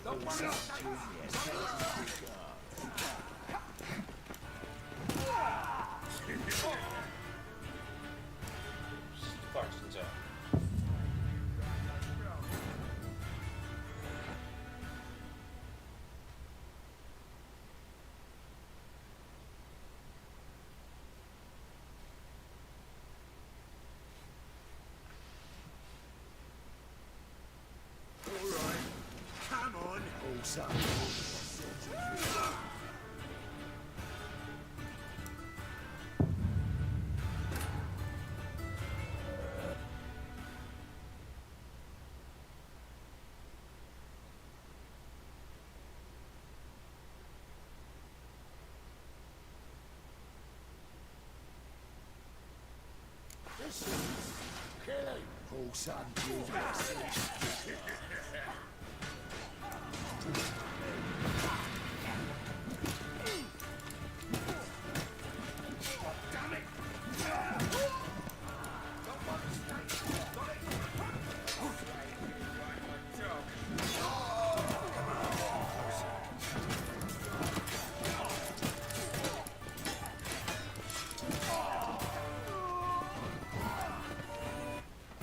Don't Oh, son, genius. All right, come on. Oh, son. Kill him. Oh, son, genius. Damn it!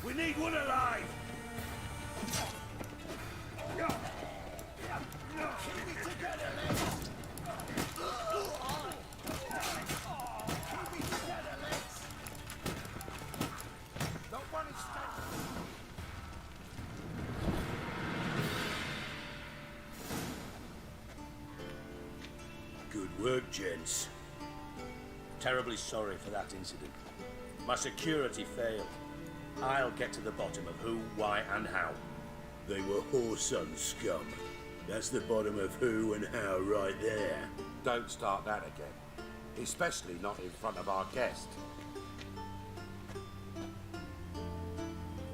We need one alive! Keep it together, lads! Keep it together, lads! Don't worry, stand. Good work, gents. Terribly sorry for that incident. My security failed. I'll get to the bottom of who, why, and how. They were whoreson scum. That's the bottom of who and how right there. Don't start that again. Especially not in front of our guest.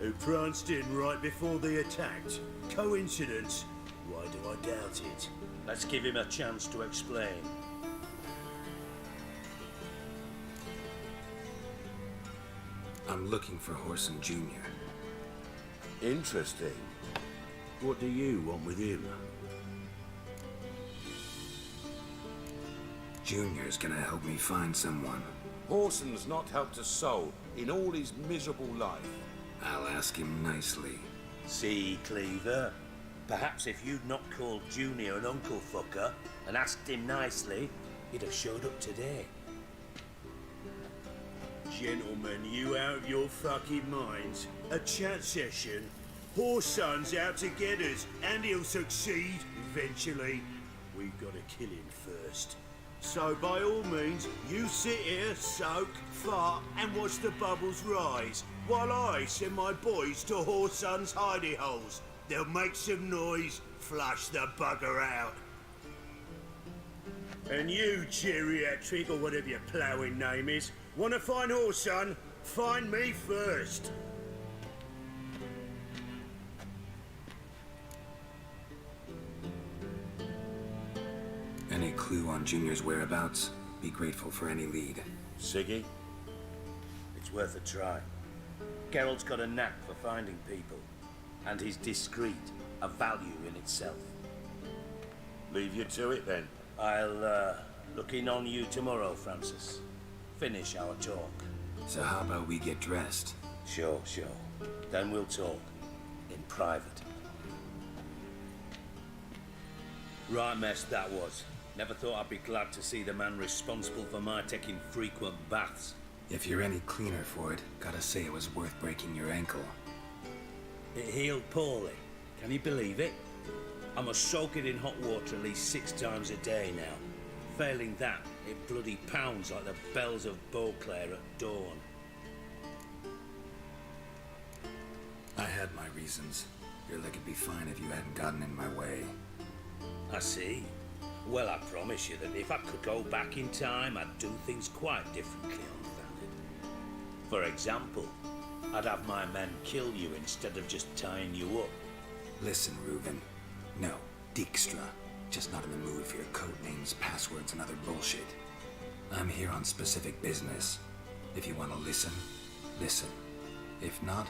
Who who pranced in right before they attacked. Coincidence? Why do I doubt it? Let's give him a chance to explain. I'm looking for Horson Jr. Interesting. What do you want with him? Junior's gonna help me find someone. Horson's not helped a soul in all his miserable life. I'll ask him nicely. See, Cleaver? Perhaps if you'd not called Junior an uncle fucker and asked him nicely, he'd have showed up today. Gentlemen, you out of your fucking minds? A chat session? Horson's out to get us, and he'll succeed eventually. We've got to kill him first. So by all means, you sit here, soak, fart, and watch the bubbles rise, while I send my boys to Horson's hidey holes. They'll make some noise, flush the bugger out. And you, geriatric, or whatever your ploughing name is, want to find Horson? Find me first. Any clue on Junior's whereabouts? Be grateful for any lead. Siggy? It's worth a try. Geralt's got a knack for finding people, and he's discreet, a value in itself. Leave you to it then. I'll look in on you tomorrow, Francis. Finish our talk. So how about we get dressed? Sure. Then we'll talk. In private. Right mess that was. Never thought I'd be glad to see the man responsible for my taking frequent baths. If you're any cleaner for it, gotta say it was worth breaking your ankle. It healed poorly. Can you believe it? I must soak it in hot water at least 6 times a day now. Failing that, it bloody pounds like the bells of Beauclair at dawn. I had my reasons. Your leg would be fine if you hadn't gotten in my way. I see. Well, I promise you that if I could go back in time, I'd do things quite differently, unfounded. For example, I'd have my men kill you instead of just tying you up. Listen, Reuben. No, Dijkstra. Just not in the mood for your code names, passwords, and other bullshit. I'm here on specific business. If you want to listen, listen. If not,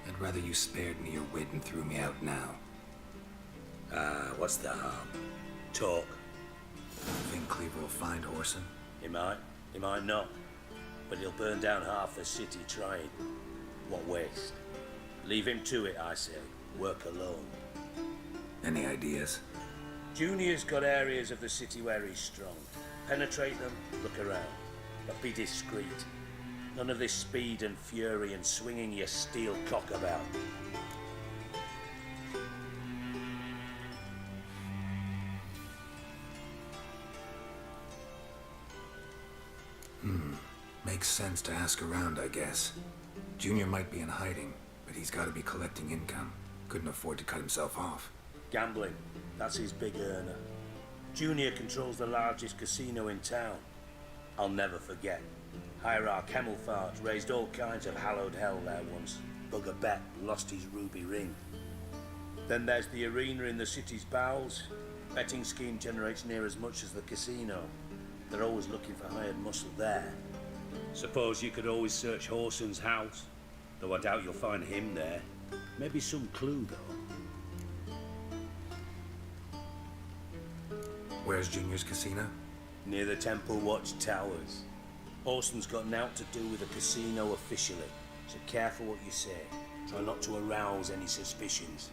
I'd rather you spared me your wit and threw me out now. What's the harm? Talk. Think Cleaver will find Horson? He might not. But he'll burn down half the city trying. What waste. Leave him to it, I say. Work alone. Any ideas? Junior's got areas of the city where he's strong. Penetrate them, look around. But be discreet. None of this speed and fury and swinging your steel cock about. Makes sense to ask around, I guess. Junior might be in hiding, but he's got to be collecting income. Couldn't afford to cut himself off. Gambling. That's his big earner. Junior controls the largest casino in town. I'll never forget. Hierarch Hemmelfart raised all kinds of hallowed hell there once. Bugger bet lost his ruby ring. Then there's the arena in the city's bowels. Betting scheme generates near as much as the casino. They're always looking for hired muscle there. Suppose you could always search Horson's house, though I doubt you'll find him there. Maybe some clue, though. Where's Junior's casino? Near the Temple Watch Towers. Horson's got naught to do with the casino officially, so careful what you say. Try not to arouse any suspicions.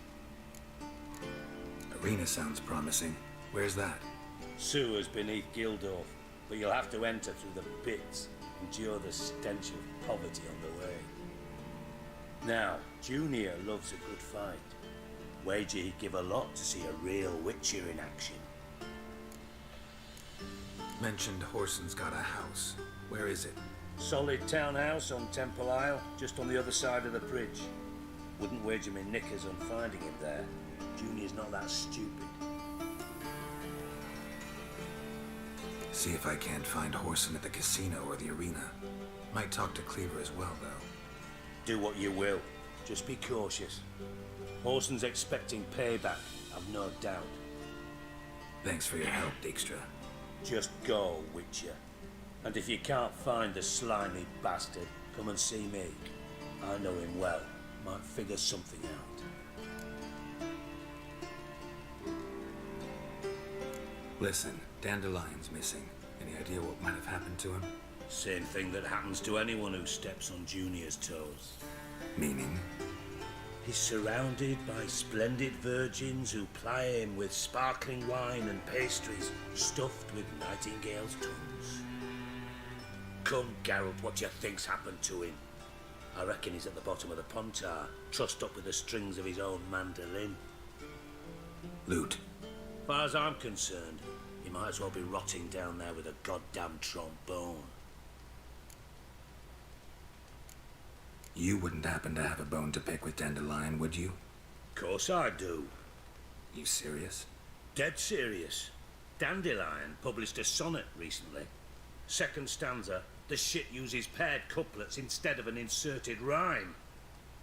Arena sounds promising. Where's that? Sewers beneath Gildorf, but you'll have to enter through the pits. Endure the stench of poverty on the way. Now, Junior loves a good fight. Wager he'd give a lot to see a real Witcher in action. Mentioned Horson's got a house. Where is it? Solid townhouse on Temple Isle, just on the other side of the bridge. Wouldn't wager me knickers on finding him there. Junior's not that stupid. See if I can't find Horson at the casino or the arena. Might talk to Cleaver as well, though. Do what you will. Just be cautious. Orson's expecting payback, I've no doubt. Thanks for your help, Dijkstra. Just go, Witcher. And if you can't find the slimy bastard, come and see me. I know him well. Might figure something out. Listen, Dandelion's missing. Any idea what might have happened to him? Same thing that happens to anyone who steps on Junior's toes. Meaning? He's surrounded by splendid virgins who ply him with sparkling wine and pastries stuffed with nightingales' tongues. Come, Geralt, what do you think's happened to him? I reckon he's at the bottom of the Pontar, trussed up with the strings of his own mandolin. Loot. As far as I'm concerned, he might as well be rotting down there with a goddamn trombone. You wouldn't happen to have a bone to pick with Dandelion, would you? Course I do. You serious? Dead serious. Dandelion published a sonnet recently. Second stanza, the shit uses paired couplets instead of an inserted rhyme.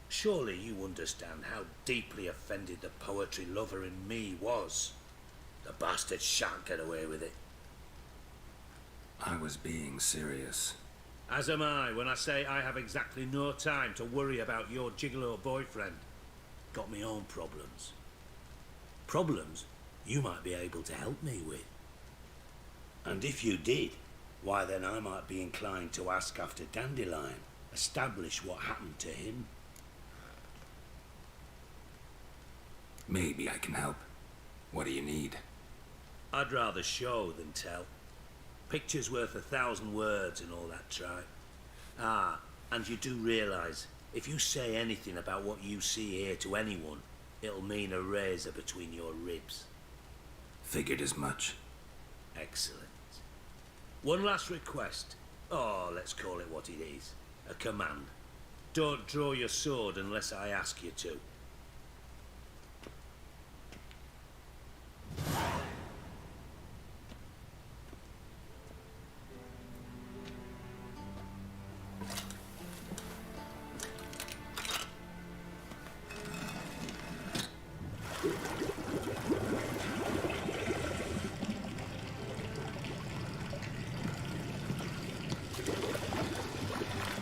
Surely you understand how deeply offended the poetry lover in me was. The bastard shan't get away with it. I was being serious. As am I when I say I have exactly no time to worry about your gigolo boyfriend. Got me own problems. Problems you might be able to help me with. And if you did, why then I might be inclined to ask after Dandelion, establish what happened to him. Maybe I can help. What do you need? I'd rather show than tell. Picture's worth 1,000 words and all that tripe. Ah, and you do realise, if you say anything about what you see here to anyone, it'll mean a razor between your ribs. Figured as much. Excellent. One last request. Oh, let's call it what it is. A command. Don't draw your sword unless I ask you to.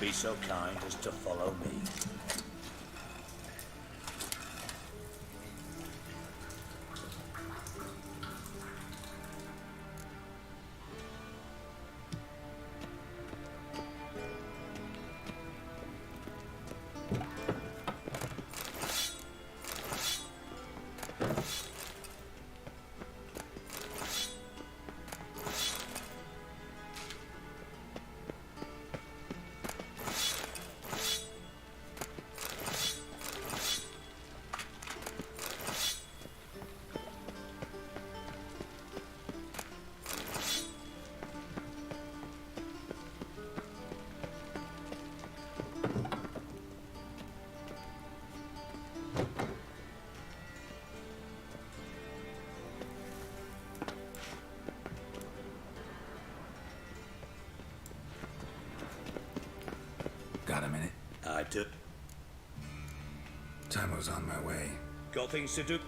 Be so kind as to follow me. Got a minute? I do. Tamo's on my way. Got things to do.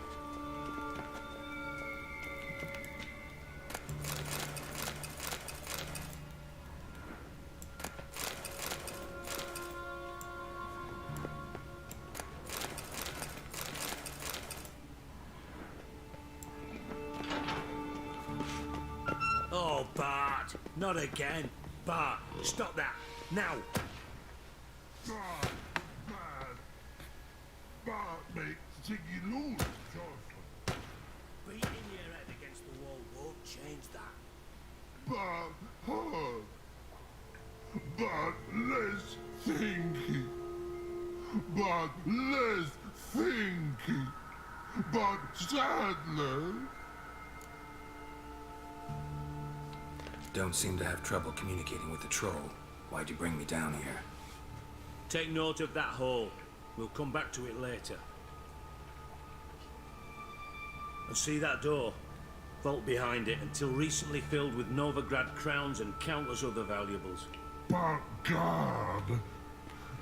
Oh, Bart! Not again! Bart, stop that! Now! Bart, mate, Ziggy lose, Johnson. Beating your head against the wall won't change that. Bart, hard. Bart, less thinky. Bart, less thinky. Bart, Sadler. Don't seem to have trouble communicating with the troll. Why'd you bring me down here? Take note of that hole. We'll come back to it later. And see that door? Vault behind it, until recently filled with Novigrad crowns and countless other valuables. By God!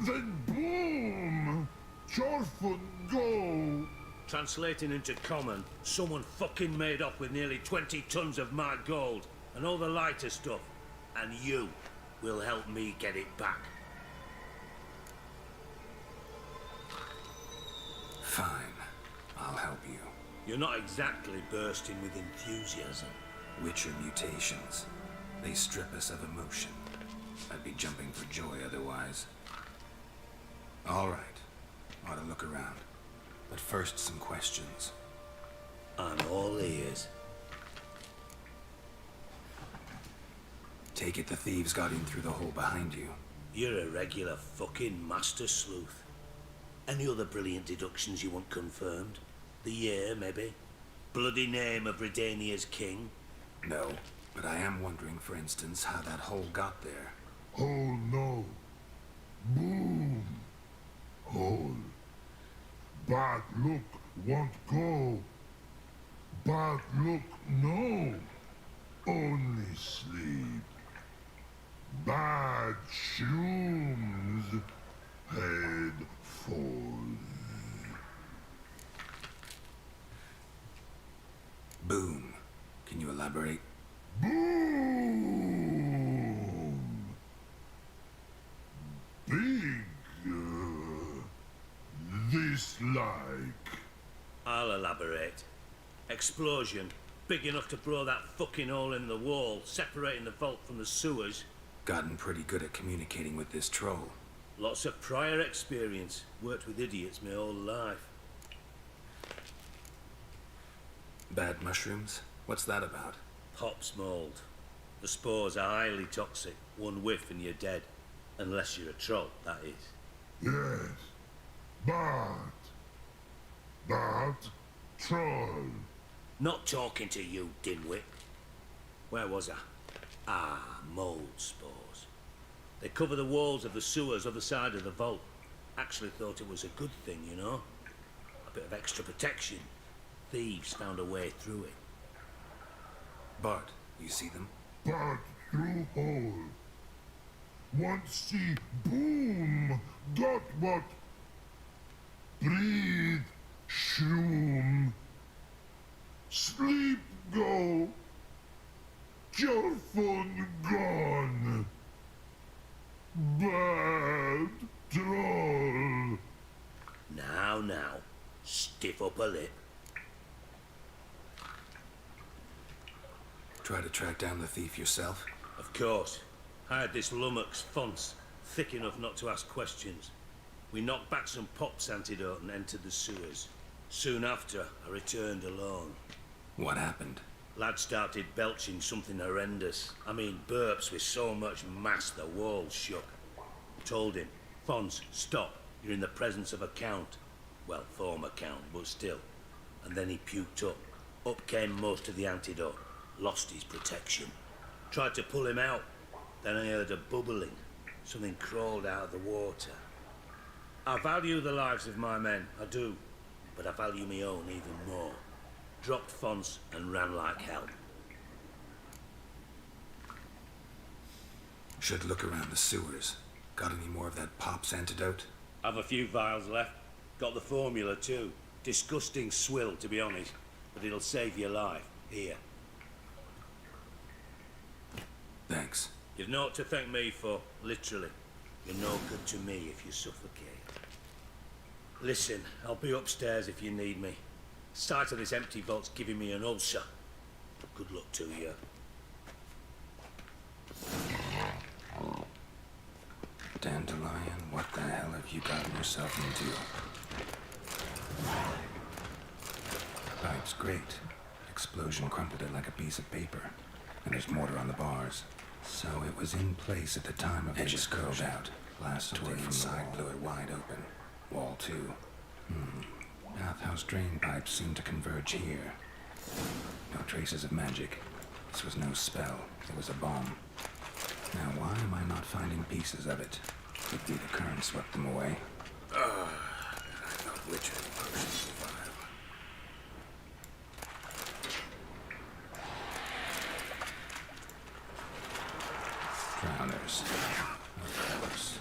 Then boom! Jorfun go! Translating into common, someone fucking made off with nearly 20 tons of my gold and all the lighter stuff. And you will help me get it back. Fine. I'll help you. You're not exactly bursting with enthusiasm. Witcher mutations. They strip us of emotion. I'd be jumping for joy otherwise. All right. Ought to look around. But first, some questions. I'm all ears. Take it the thieves got in through the hole behind you. You're a regular fucking master sleuth. Any other brilliant deductions you want confirmed? The year, maybe? Bloody name of Redania's king? No, but I am wondering, for instance, how that hole got there. Hole no. Boom. Hole. Bad look won't go. Bad look no. Only sleep. Bad shoes. Head falls. Boom. Can you elaborate? Boom. Big. This like. I'll elaborate. Explosion. Big enough to blow that fucking hole in the wall, separating the vault from the sewers. Gotten pretty good at communicating with this troll. Lots of prior experience. Worked with idiots my whole life. Bad mushrooms? What's that about? Pops mold. The spores are highly toxic. One whiff and you're dead. Unless you're a troll, that is. Yes. That troll. Not talking to you, dimwit. Where was I? Ah, mold spores. They cover the walls of the sewers other side of the vault. Actually thought it was a good thing, you know? A bit of extra protection. Thieves found a way through it. Bart, you see them? Bart through hole. Want see boom. Got what? Breathe. Shroom. Sleep go. Your phone gone. Bad troll. Now. Stiff up a lip. Try to track down the thief yourself? Of course. Hired this lummox Fonce, thick enough not to ask questions. We knocked back some Pop's antidote and entered the sewers. Soon after, I returned alone. What happened? Lad started belching something horrendous. I mean, burps with so much mass the walls shook. Told him, Fonce, stop. You're in the presence of a count. Well, former count, but still. And then he puked up. Up came most of the antidote. Lost his protection. Tried to pull him out. Then I heard a bubbling. Something crawled out of the water. I value the lives of my men, I do. But I value my own even more. Dropped Fonce and ran like hell. Should look around the sewers. Got any more of that Pop's antidote? Have a few vials left. Got the formula too. Disgusting swill, to be honest. But it'll save your life. Here. Thanks. You've naught to thank me for, literally. You're no good to me if you suffocate. Listen, I'll be upstairs if you need me. Sight of this empty vault's giving me an ulcer. Good luck to you. Dandelion, what the hell have you gotten yourself into? Pipe's great. Explosion crumpled it like a piece of paper. And there's mortar on the bars. So it was in place at the time of edges curled out. Glass tore from inside, blew it wide open. Wall too. Bathhouse drain pipes seem to converge here. No traces of magic. This was no spell. It was a bomb. Now why am I not finding pieces of it? Could be the current swept them away. I thought Witcher potions survive. Drowners. Of course.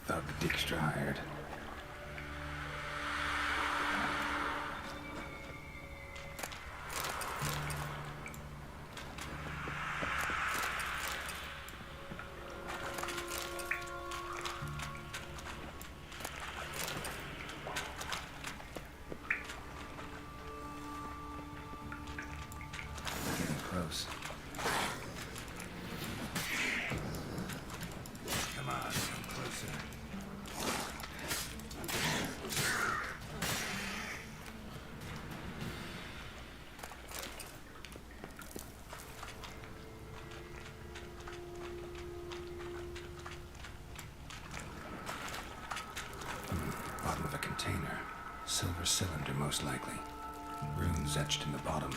thug Dijkstra hired. Getting close. Come on, come closer. Bottom of a container. Silver cylinder, most likely. Runes etched in the bottom.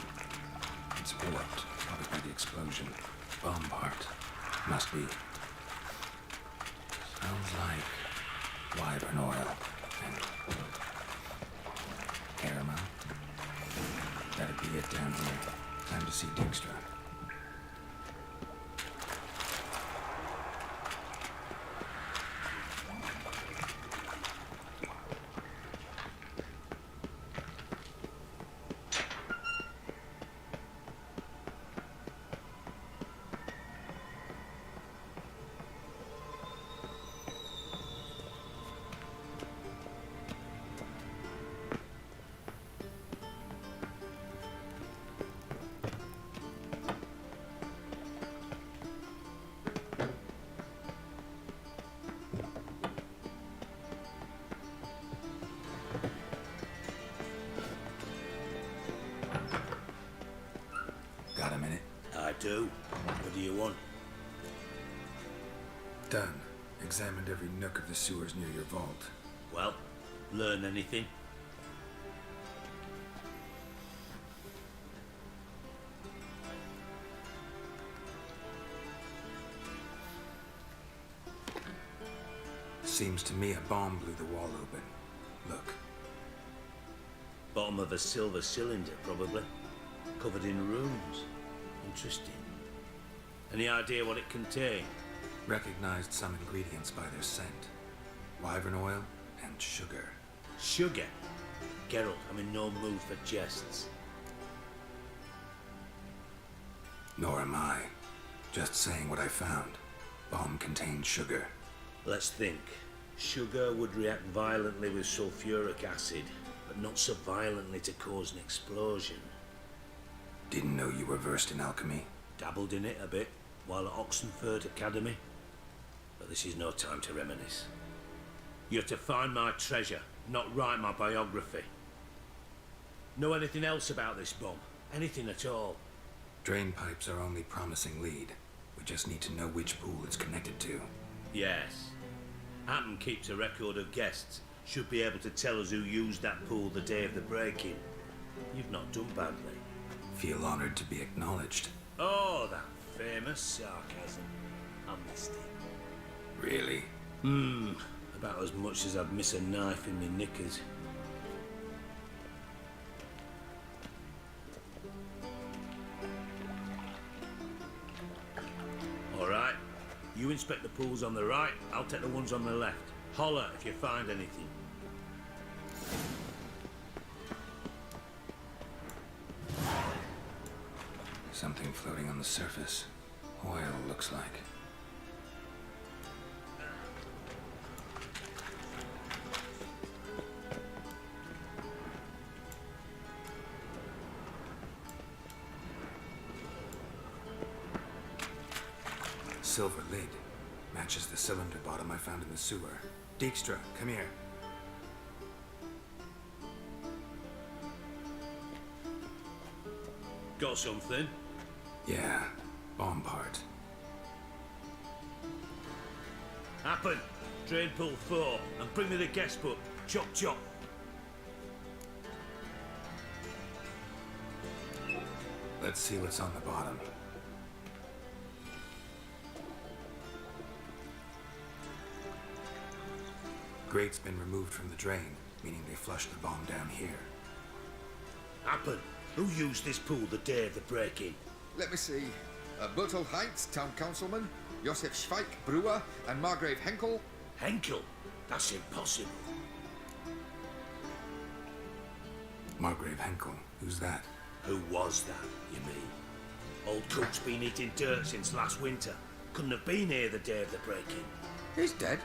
It's warped, probably by the explosion. Bomb part. Must be. Smells like wyvern oil and caramel. That'd be it down here. Time to see Dijkstra. Got a minute? I do. What do you want? Done. Examined every nook of the sewers near your vault. Well, learn anything? Seems to me a bomb blew the wall open. Look. Bottom of a silver cylinder, probably. Covered in runes. Interesting. Any idea what it contained? Recognized some ingredients by their scent. Wyvern oil and sugar. Sugar? Geralt, I'm in no mood for jests. Nor am I. Just saying what I found. Bomb contained sugar. Let's think. Sugar would react violently with sulfuric acid, but not so violently to cause an explosion. Didn't know you were versed in alchemy. Dabbled in it a bit while at Oxenford Academy. But this is no time to reminisce. You're to find my treasure, not write my biography. Know anything else about this bomb? Anything at all? Drain pipes are only promising lead. We just need to know which pool it's connected to. Yes. Hampton keeps a record of guests. Should be able to tell us who used that pool the day of the break-in. You've not done badly. Feel honored to be acknowledged. Oh, that famous sarcasm. I missed it. Really? About as much as I'd miss a knife in my knickers. All right. You inspect the pools on the right, I'll take the ones on the left. Holler if you find anything. Something floating on the surface. Oil, looks like. Silver lid. Matches the cylinder bottom I found in the sewer. Dijkstra, come here. Got something? Yeah, bomb part. Happen. Drain pool 4 and bring me the guest book. Chop chop. Let's see what's on the bottom. Grate's been removed from the drain, meaning they flushed the bomb down here. Happen. Who used this pool the day of the break-in? Let me see. Bertel Heitz, town councilman, Josef Schweik, brewer, and Margrave Henkel. Henkel? That's impossible. Margrave Henkel. Who's that? Who was that, you mean? Old Cook's been eating dirt since last winter. Couldn't have been here the day of the break-in. He's dead?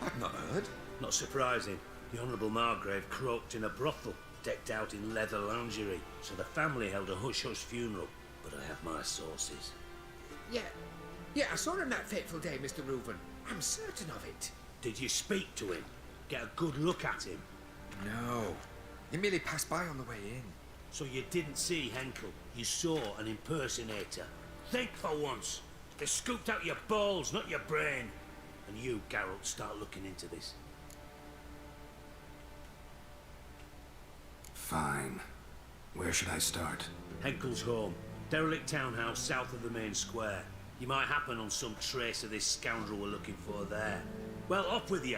I've not heard. Not surprising. The Honourable Margrave croaked in a brothel, decked out in leather lingerie, so the family held a hush-hush funeral. But I have my sources. Yeah, I saw him that fateful day, Mr. Reuven. I'm certain of it. Did you speak to him? Get a good look at him? No. He merely passed by on the way in. So you didn't see Henkel. You saw an impersonator. Think for once. They scooped out your balls, not your brain. And you, Geralt, start looking into this. Fine. Where should I start? Henkel's home. Derelict townhouse south of the main square. You might happen on some trace of this scoundrel we're looking for there. Well, up with you.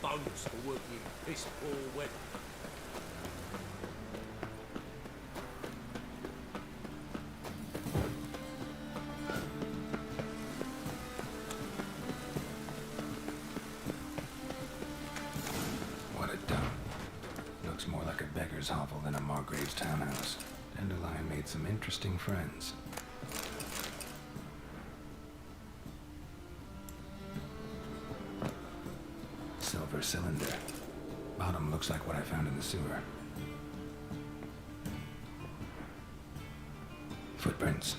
bonus for working in piss poor weather. What a dump. Looks more like a beggar's hovel than a Margrave's townhouse. Dandelion made some interesting friends. lower cylinder. Bottom looks like what I found in the sewer. Footprints.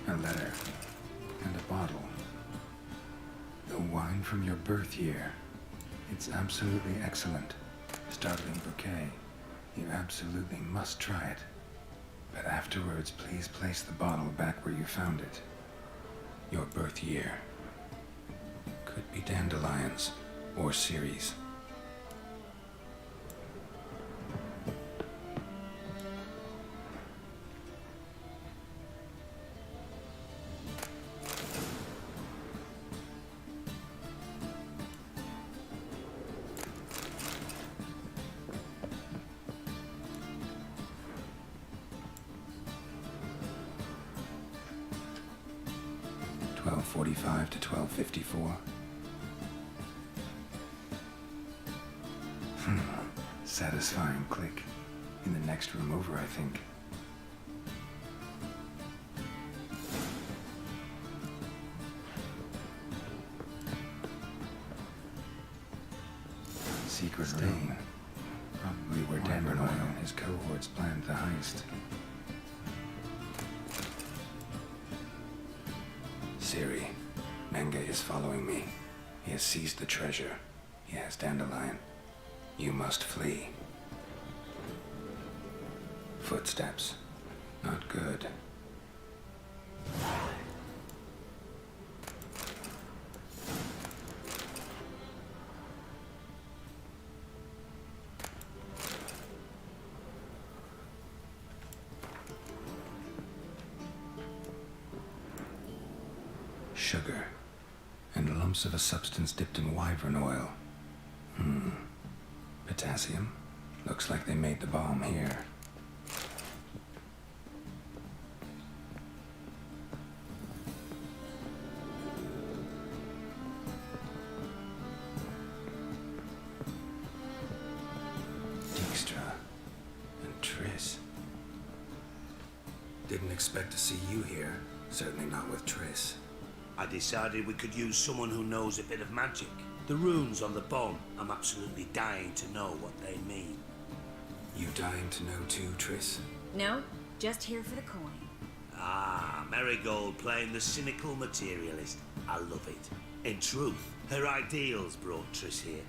A letter and a bottle. The wine from your birth year. It's absolutely excellent. Startling bouquet. You absolutely must try it. But afterwards, please place the bottle back where you found it. Your birth year. Could be dandelions or Ceres. $12:45 to $12:54. Satisfying click. In the next room over, I think. Secret room. Probably where Denver Oil and his cohorts planned the heist. Siri, Menge is following me. He has seized the treasure. He has Dandelion. You must flee. Footsteps. Not good. Sugar. And lumps of a substance dipped in wyvern oil. Potassium. Looks like they made the bomb here. Dijkstra. And Triss. Didn't expect to see you here. Certainly not with Triss. I decided we could use someone who knows a bit of magic. The runes on the bomb, I'm absolutely dying to know what they mean. You dying to know too, Triss? No, just here for the coin. Ah, Marigold playing the cynical materialist. I love it. In truth, her ideals brought Triss here.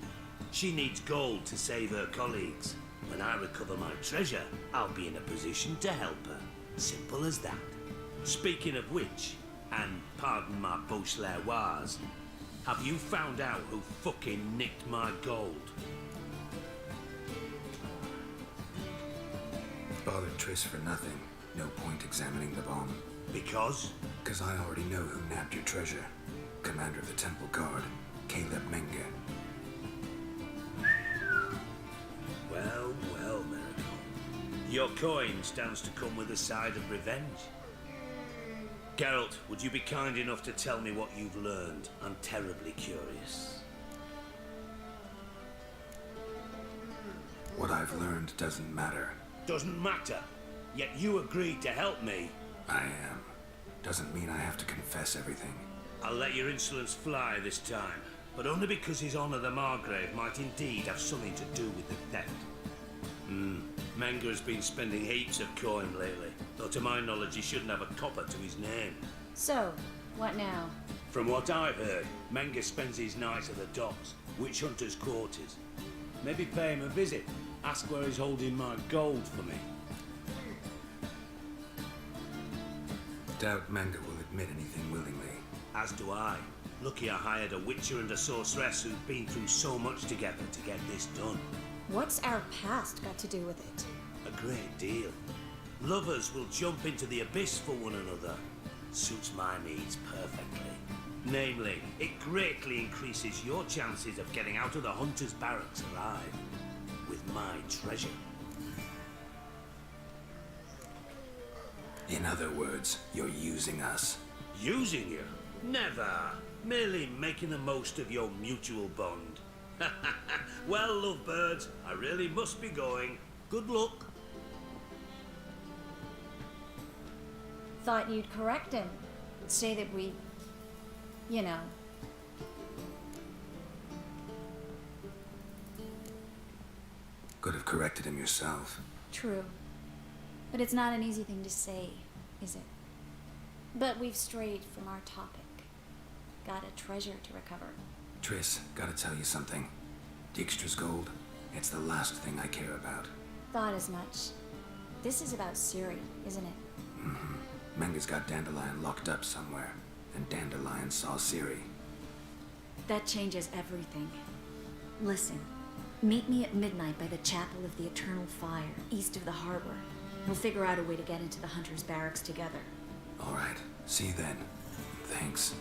She needs gold to save her colleagues. When I recover my treasure, I'll be in a position to help her. Simple as that. Speaking of which, and pardon my Beauclervoise, have you found out who fucking nicked my gold? Bothered Triss for nothing. No point examining the bomb. Because? Because I already know who nabbed your treasure. Commander of the Temple Guard, Caleb Menge. Well, well, Marigold. Your coin stands to come with a side of revenge. Geralt, would you be kind enough to tell me what you've learned? I'm terribly curious. What I've learned doesn't matter. Doesn't matter? Yet you agreed to help me. I am. Doesn't mean I have to confess everything. I'll let your insolence fly this time, but only because His Honor the Margrave might indeed have something to do with the theft. Menge has been spending heaps of coin lately, though to my knowledge he shouldn't have a copper to his name. So, what now? From what I've heard, Menge spends his nights at the docks, witch hunters' quarters. Maybe pay him a visit, ask where he's holding my gold for me. Doubt Menge will admit anything willingly. As do I. Lucky I hired a witcher and a sorceress who've been through so much together to get this done. What's our past got to do with it? A great deal. Lovers will jump into the abyss for one another. Suits my needs perfectly. Namely, it greatly increases your chances of getting out of the Hunter's barracks alive with my treasure. In other words, you're using us. Using you? Never. Merely making the most of your mutual bond. Well, lovebirds, I really must be going. Good luck. Thought you'd correct him. Say that we, you know. Could have corrected him yourself. True. But it's not an easy thing to say, is it? But we've strayed from our topic. Got a treasure to recover. Triss, gotta tell you something. Dijkstra's gold, it's the last thing I care about. Thought as much. This is about Ciri, isn't it? Mm-hmm. Menga's got Dandelion locked up somewhere, and Dandelion saw Ciri. That changes everything. Listen, meet me at midnight by the Chapel of the Eternal Fire, east of the harbor. We'll figure out a way to get into the Hunter's barracks together. All right, see you then. Thanks.